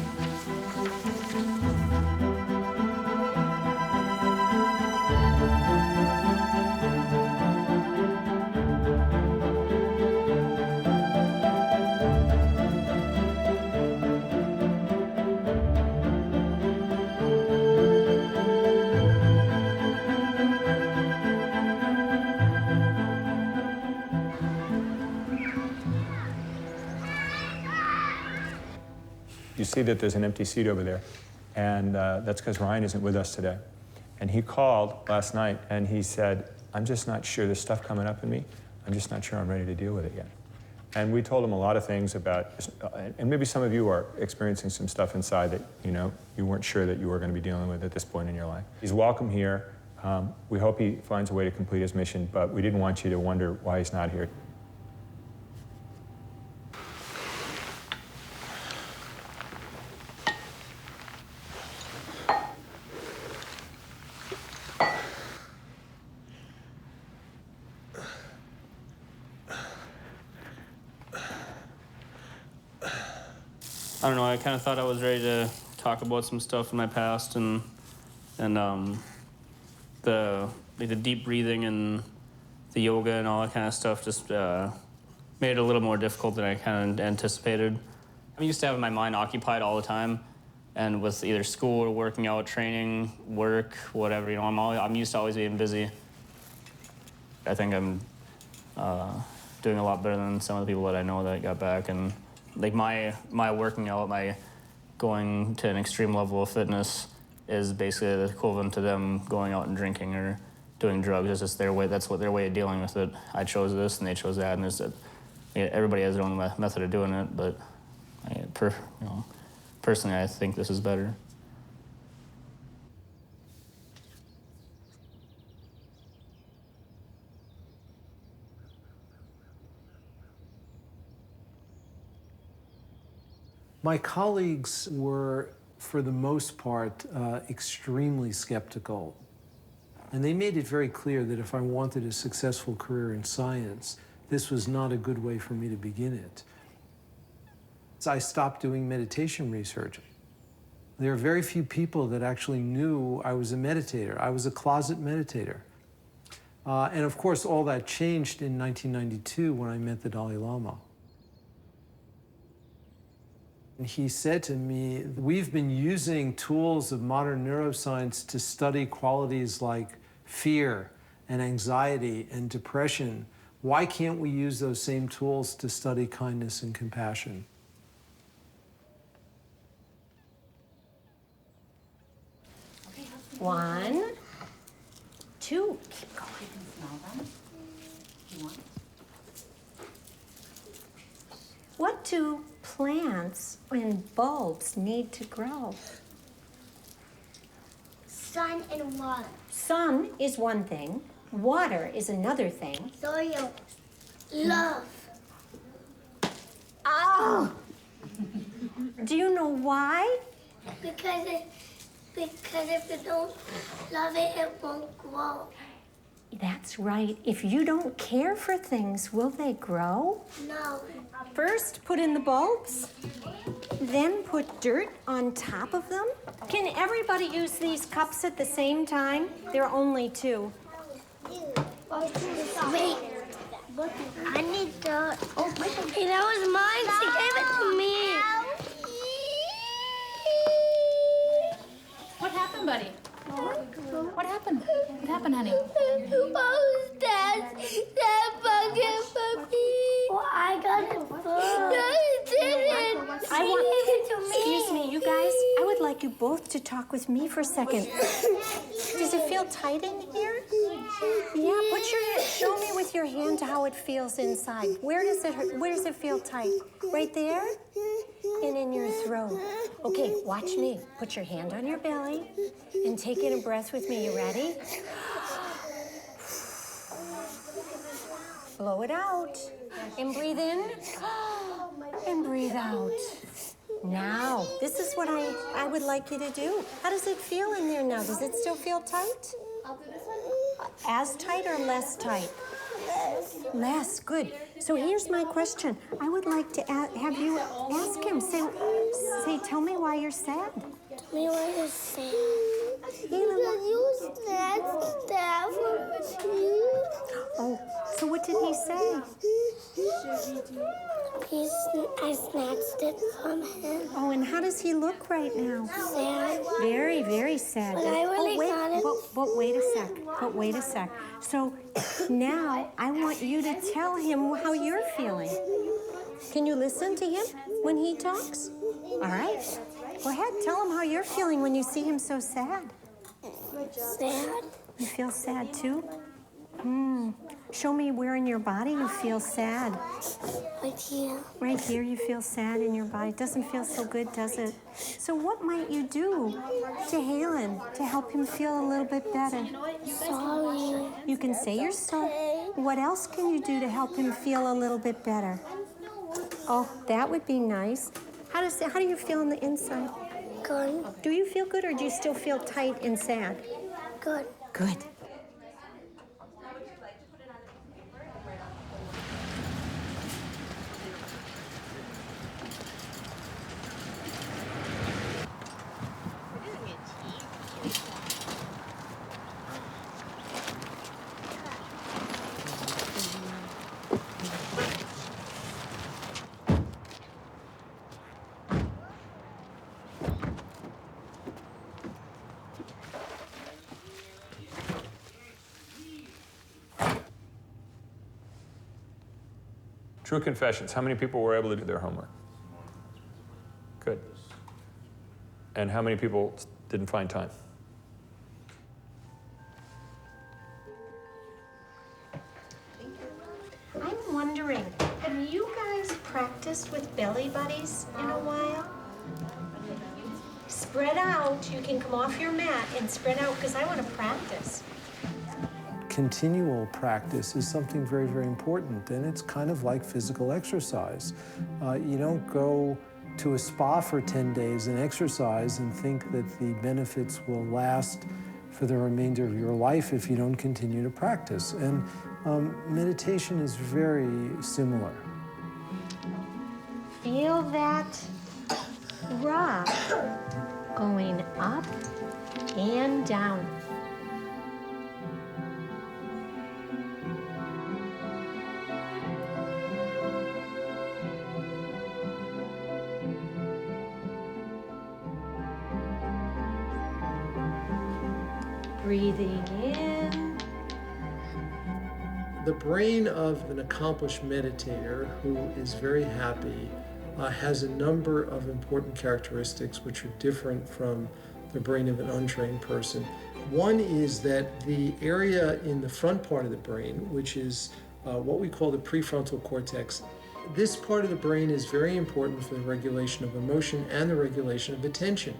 You see that there's an empty seat over there, and that's because Ryan isn't with us today. And he called last night and he said, I'm just not sure, there's stuff coming up in me, I'm just not sure I'm ready to deal with it yet. And we told him a lot of things about, and maybe some of you are experiencing some stuff inside that you weren't sure that you were going to be dealing with at this point in your life. He's welcome here. We hope he finds a way to complete his mission, but we didn't want you to wonder why he's not here. I don't know, I kind of thought I was ready to talk about some stuff in my past, and the deep breathing and the yoga and all that kind of stuff just made it a little more difficult than I kind of anticipated. I'm used to having my mind occupied all the time, and with either school or working out, training, work, whatever, I'm used to always being busy. I think I'm doing a lot better than some of the people that I know that got back, and like my working out, my going to an extreme level of fitness is basically the equivalent to them going out and drinking or doing drugs. It's just their way. That's what their way of dealing with it. I chose this and they chose that, and everybody has their own method of doing it. But personally, I think this is better. My colleagues were, for the most part, extremely skeptical. And they made it very clear that if I wanted a successful career in science, this was not a good way for me to begin it. So I stopped doing meditation research. There are very few people that actually knew I was a meditator. I was a closet meditator. And of course, all that changed in 1992 when I met the Dalai Lama. He said to me, we've been using tools of modern neuroscience to study qualities like fear and anxiety and depression. Why can't we use those same tools to study kindness and compassion? One, two. Keep going. You can smell them if you want. What do plants and bulbs need to grow? Sun and water. Sun is one thing. Water is another thing. Soil. Love. Oh! Do you know why? Because if you don't love it, it won't grow. That's right. If you don't care for things, will they grow? No. First, put in the bulbs, then put dirt on top of them. Can everybody use these cups at the same time? There are only two. Wait. I need dirt. Oh, hey, that was mine. She gave it to me. What happened, buddy? What happened? What happened, honey? Dad bucket for me. Well, I got it first. No, you didn't. Excuse me, you guys. I would like you both to talk with me for a second. Does it feel tight in here? Yeah, put your hand, show me with your hand how it feels inside. Where does it hurt? Where does it feel tight? Right there? And in your throat. Okay, watch me. Put your hand on your belly and take in a breath with me. You ready? Blow it out. And breathe in. And breathe out. Now, this is what I would like you to do. How does it feel in there now? Does it still feel tight? I'll do this one. As tight or less tight? Less, good. So here's my question. I would like to have you ask him, say, tell me why you're sad. Tell me why you're sad. Because you snatched that from me. Oh, so what did he say? I snatched it from him. Oh, and how does he look right now? Sad. Very, very sad. But I really got it. But wait a sec. So now I want you to tell him how you're feeling. Can you listen to him when he talks? All right. Go ahead, tell him how you're feeling when you see him so sad. Sad. You feel sad too? Show me where in your body you feel sad. Right here. Right here you feel sad in your body. Doesn't feel so good, does it? So what might you do to Halen to help him feel a little bit better? Sorry. You can say you're sorry. What else can you do to help him feel a little bit better? Oh, that would be nice. How do you feel on the inside? Good. Do you feel good or do you still feel tight and sad? Good. Good. True confessions. How many people were able to do their homework? Good. And how many people didn't find time? I'm wondering, have you guys practiced with belly buddies in a while? Spread out. You can come off your mat and spread out because I want to practice. Continual practice is something very, very important, and it's kind of like physical exercise. You don't go to a spa for 10 days and exercise and think that the benefits will last for the remainder of your life if you don't continue to practice. And meditation is very similar. Feel that rock going up and down. Breathing in. The brain of an accomplished meditator who is very happy has a number of important characteristics which are different from the brain of an untrained person. One is that the area in the front part of the brain, which is what we call the prefrontal cortex, this part of the brain is very important for the regulation of emotion and the regulation of attention.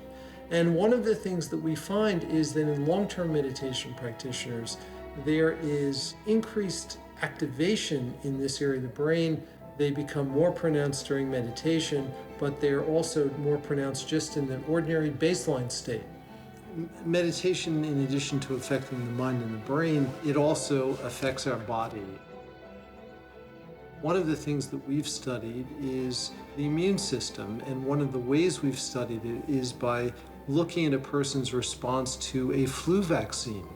And one of the things that we find is that in long-term meditation practitioners, there is increased activation in this area of the brain. They become more pronounced during meditation, but they're also more pronounced just in the ordinary baseline state. Meditation, in addition to affecting the mind and the brain, it also affects our body. One of the things that we've studied is the immune system, and one of the ways we've studied it is by looking at a person's response to a flu vaccine.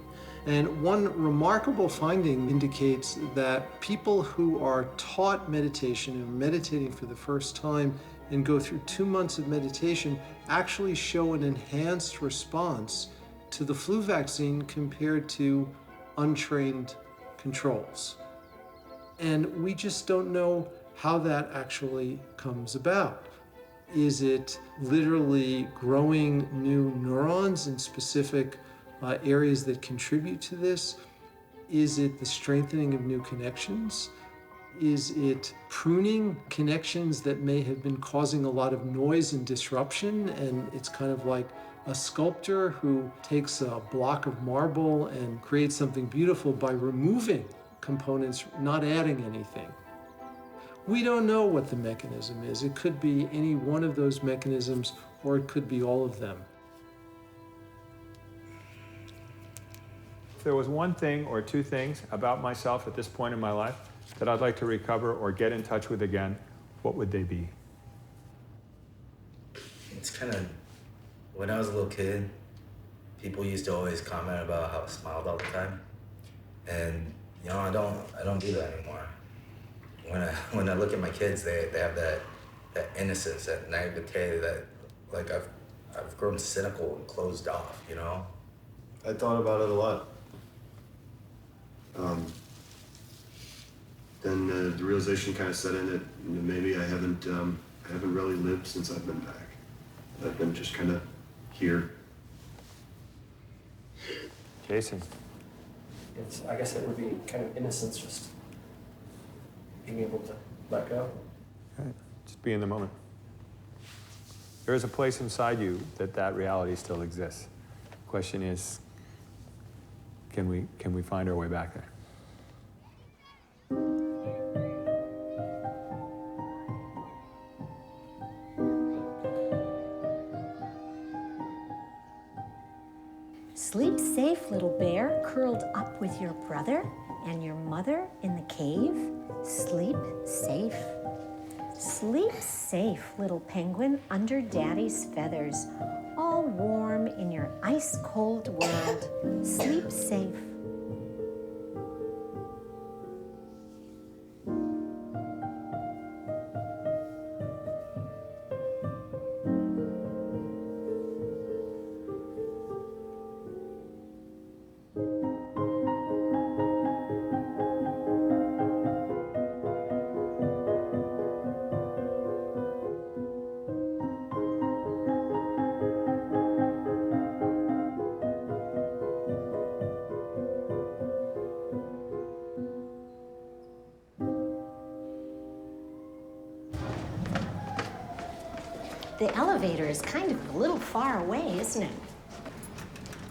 And one remarkable finding indicates that people who are taught meditation and are meditating for the first time and go through 2 months of meditation actually show an enhanced response to the flu vaccine compared to untrained controls. And we just don't know how that actually comes about. Is it literally growing new neurons in specific areas that contribute to this? Is it the strengthening of new connections? Is it pruning connections that may have been causing a lot of noise and disruption? And it's kind of like a sculptor who takes a block of marble and creates something beautiful by removing components, not adding anything. We don't know what the mechanism is. It could be any one of those mechanisms, or it could be all of them. there was one thing or two things about myself at this point in my life that I'd like to recover or get in touch with again, what would they be? It's kind of, when I was a little kid, people used to always comment about how I smiled all the time. And, you know, I don't do that anymore. When I look at my kids, they have that innocence, that naivete, that, like, I've grown cynical and closed off, you know? I thought about it a lot. Then the realization kind of set in that maybe I haven't really lived since I've been back. I've been just kind of here. Jason. I guess it would be kind of innocence, just being able to let go. Right. Just be in the moment. There is a place inside you that reality still exists. The question is, can we find our way back there? Sleep safe, little bear, curled up with your brother and your mother in the cave. Sleep safe. Sleep safe, little penguin, under daddy's feathers, all warm in your ice-cold world. Sleep safe. The elevator is kind of a little far away, isn't it?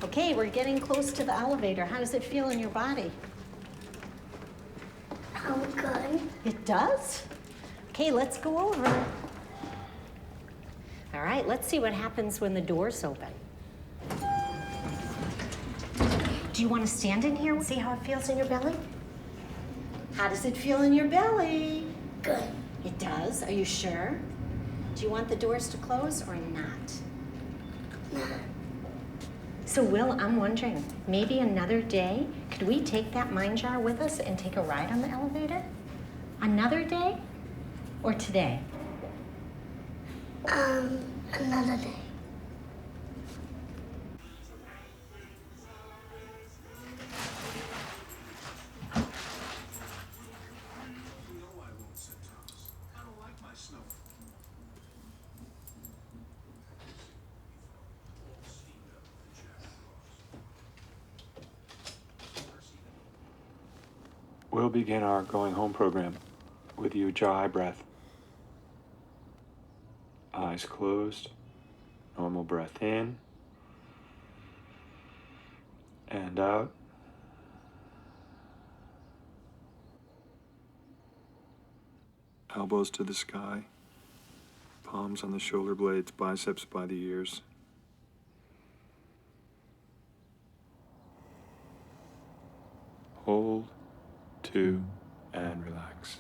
Okay, we're getting close to the elevator. How does it feel in your body? Oh, good. It does? Okay, let's go over. All right, let's see what happens when the doors open. Do you want to stand in here and see how it feels in your belly? How does it feel in your belly? Good. It does? Are you sure? Do you want the doors to close or not? No. So, Will, I'm wondering, maybe another day, could we take that mind jar with us and take a ride on the elevator? Another day or today? Another day. We'll begin our going home program with Ujjayi breath. Eyes closed, normal breath in and out. Elbows to the sky, palms on the shoulder blades, biceps by the ears. Hold, 2, and relax.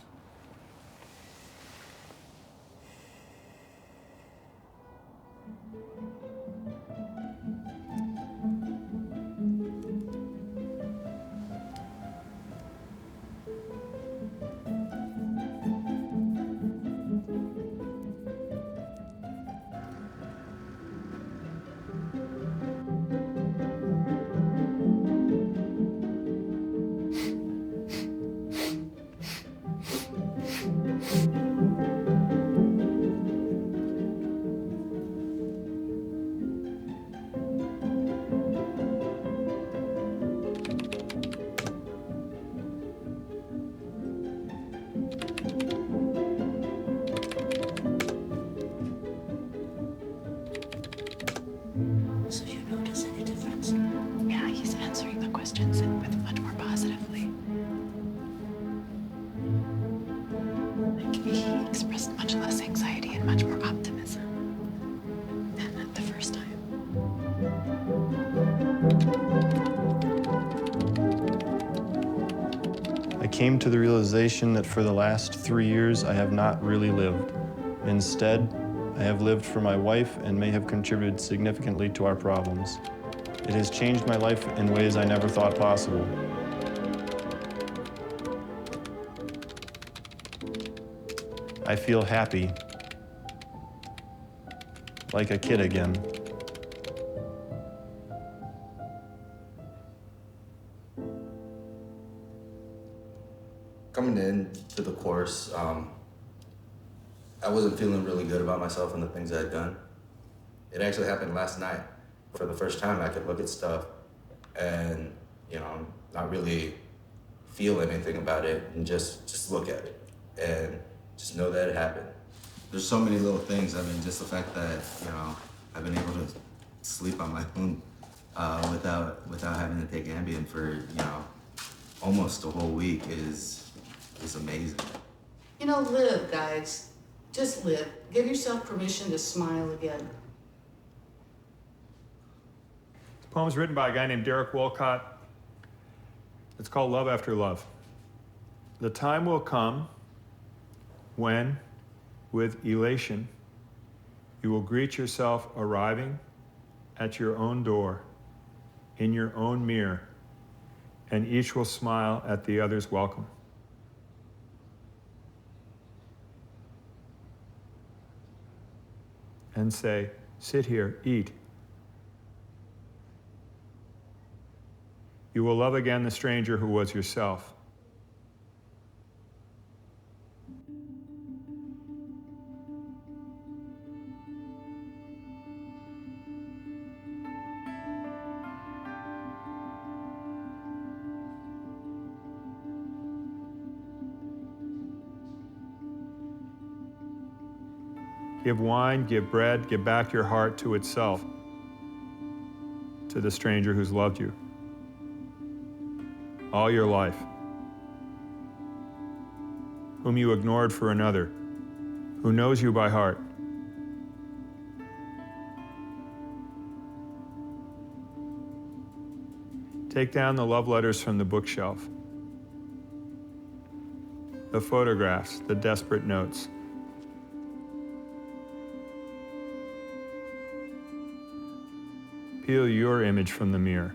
came to the realization that for the last 3 years, I have not really lived. Instead, I have lived for my wife and may have contributed significantly to our problems. It has changed my life in ways I never thought possible. I feel happy, like a kid again. Coming in to the course, I wasn't feeling really good about myself and the things I had done. It actually happened last night. For the first time, I could look at stuff and, not really feel anything about it and just look at it and just know that it happened. There's so many little things. I mean, just the fact that, I've been able to sleep on my own without having to take Ambien for, almost a whole week is amazing. Live, guys. Just live. Give yourself permission to smile again. The poem is written by a guy named Derek Walcott. It's called Love After Love. The time will come when, with elation, you will greet yourself arriving at your own door, in your own mirror, and each will smile at the other's welcome. And say, sit here, eat. You will love again the stranger who was yourself. Give wine, give bread, give back your heart to itself, to the stranger who's loved you all your life, whom you ignored for another, who knows you by heart. Take down the love letters from the bookshelf, the photographs, the desperate notes. Peel your image from the mirror.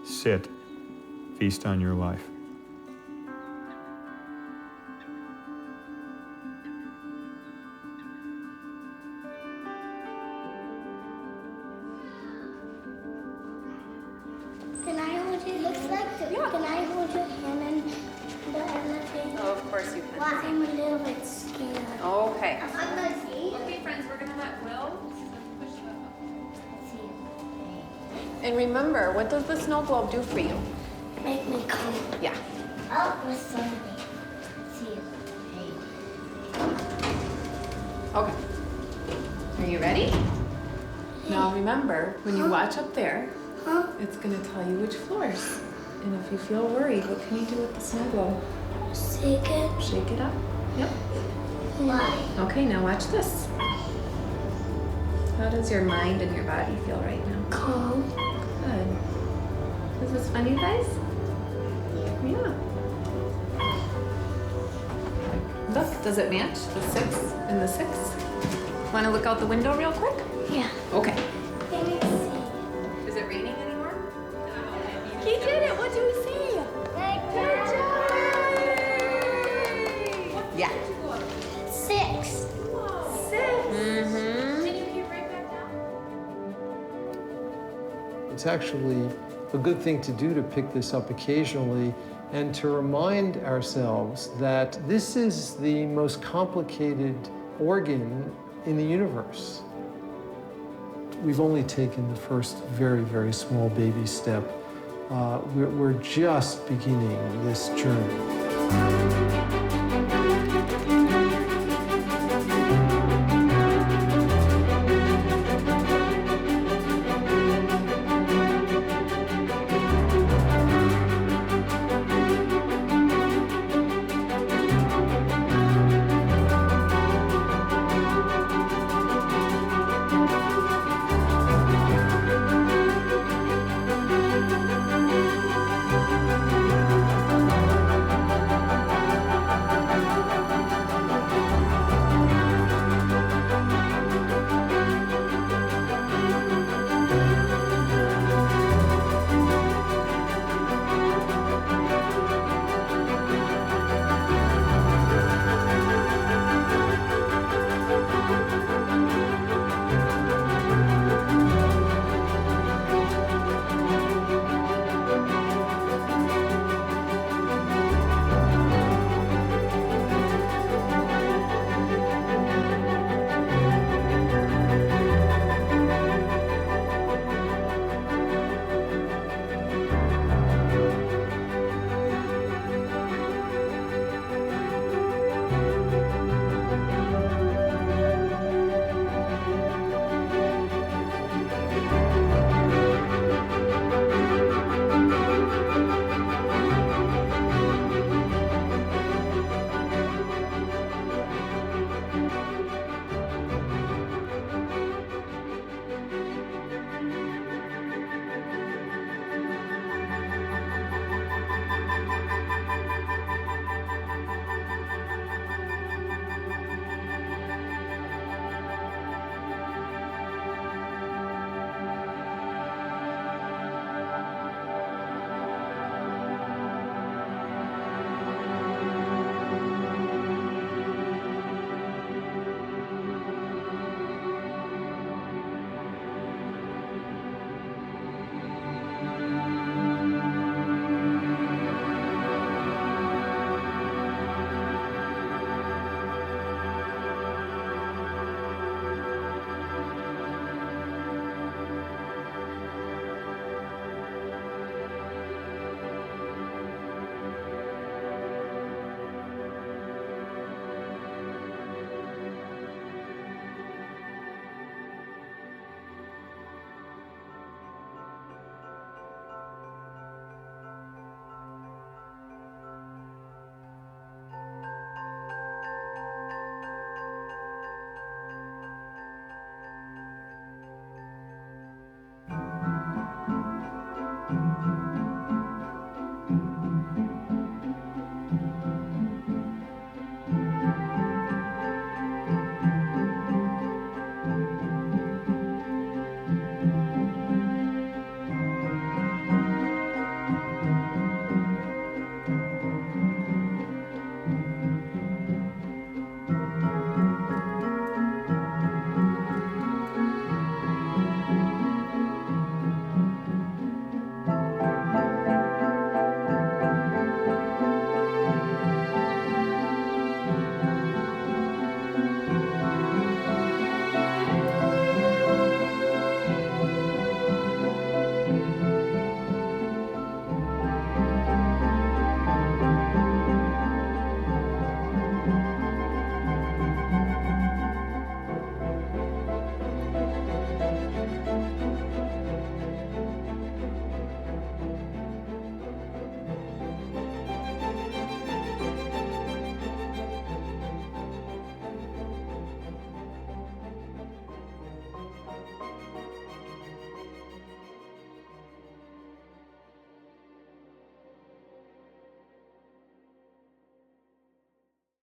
Sit, feast on your life. Can I hold you? Looks like the, yeah. Can I hold your hand in the elevator? Oh, of course you can. Well, I'm a little bit scared. Okay. Okay, friends, we're gonna let Will push the button. And remember, what does the snow globe do for you? Make me calm. Yeah. Oh, with somebody. See you. Okay. Are you ready? Now remember, when you watch up there, it's gonna tell you which floors. And if you feel worried, what can you do with the snow globe? Shake it. Shake it up. Yep. Why? Okay, now watch this. How does your mind and your body feel right now? Calm. Good. Is this fun, you guys? Yeah. Look, does it match the 6 and the 6? Want to look out the window real quick? Yeah. Okay. Let me see. Is it raining anymore? He did it. What do we see? Good job. Yeah. 6. 6. Mm-hmm. Can you keep right back down? It's actually a good thing to do to pick this up occasionally and to remind ourselves that this is the most complicated organ in the universe. We've only taken the first very, very small baby step. We're just beginning this journey.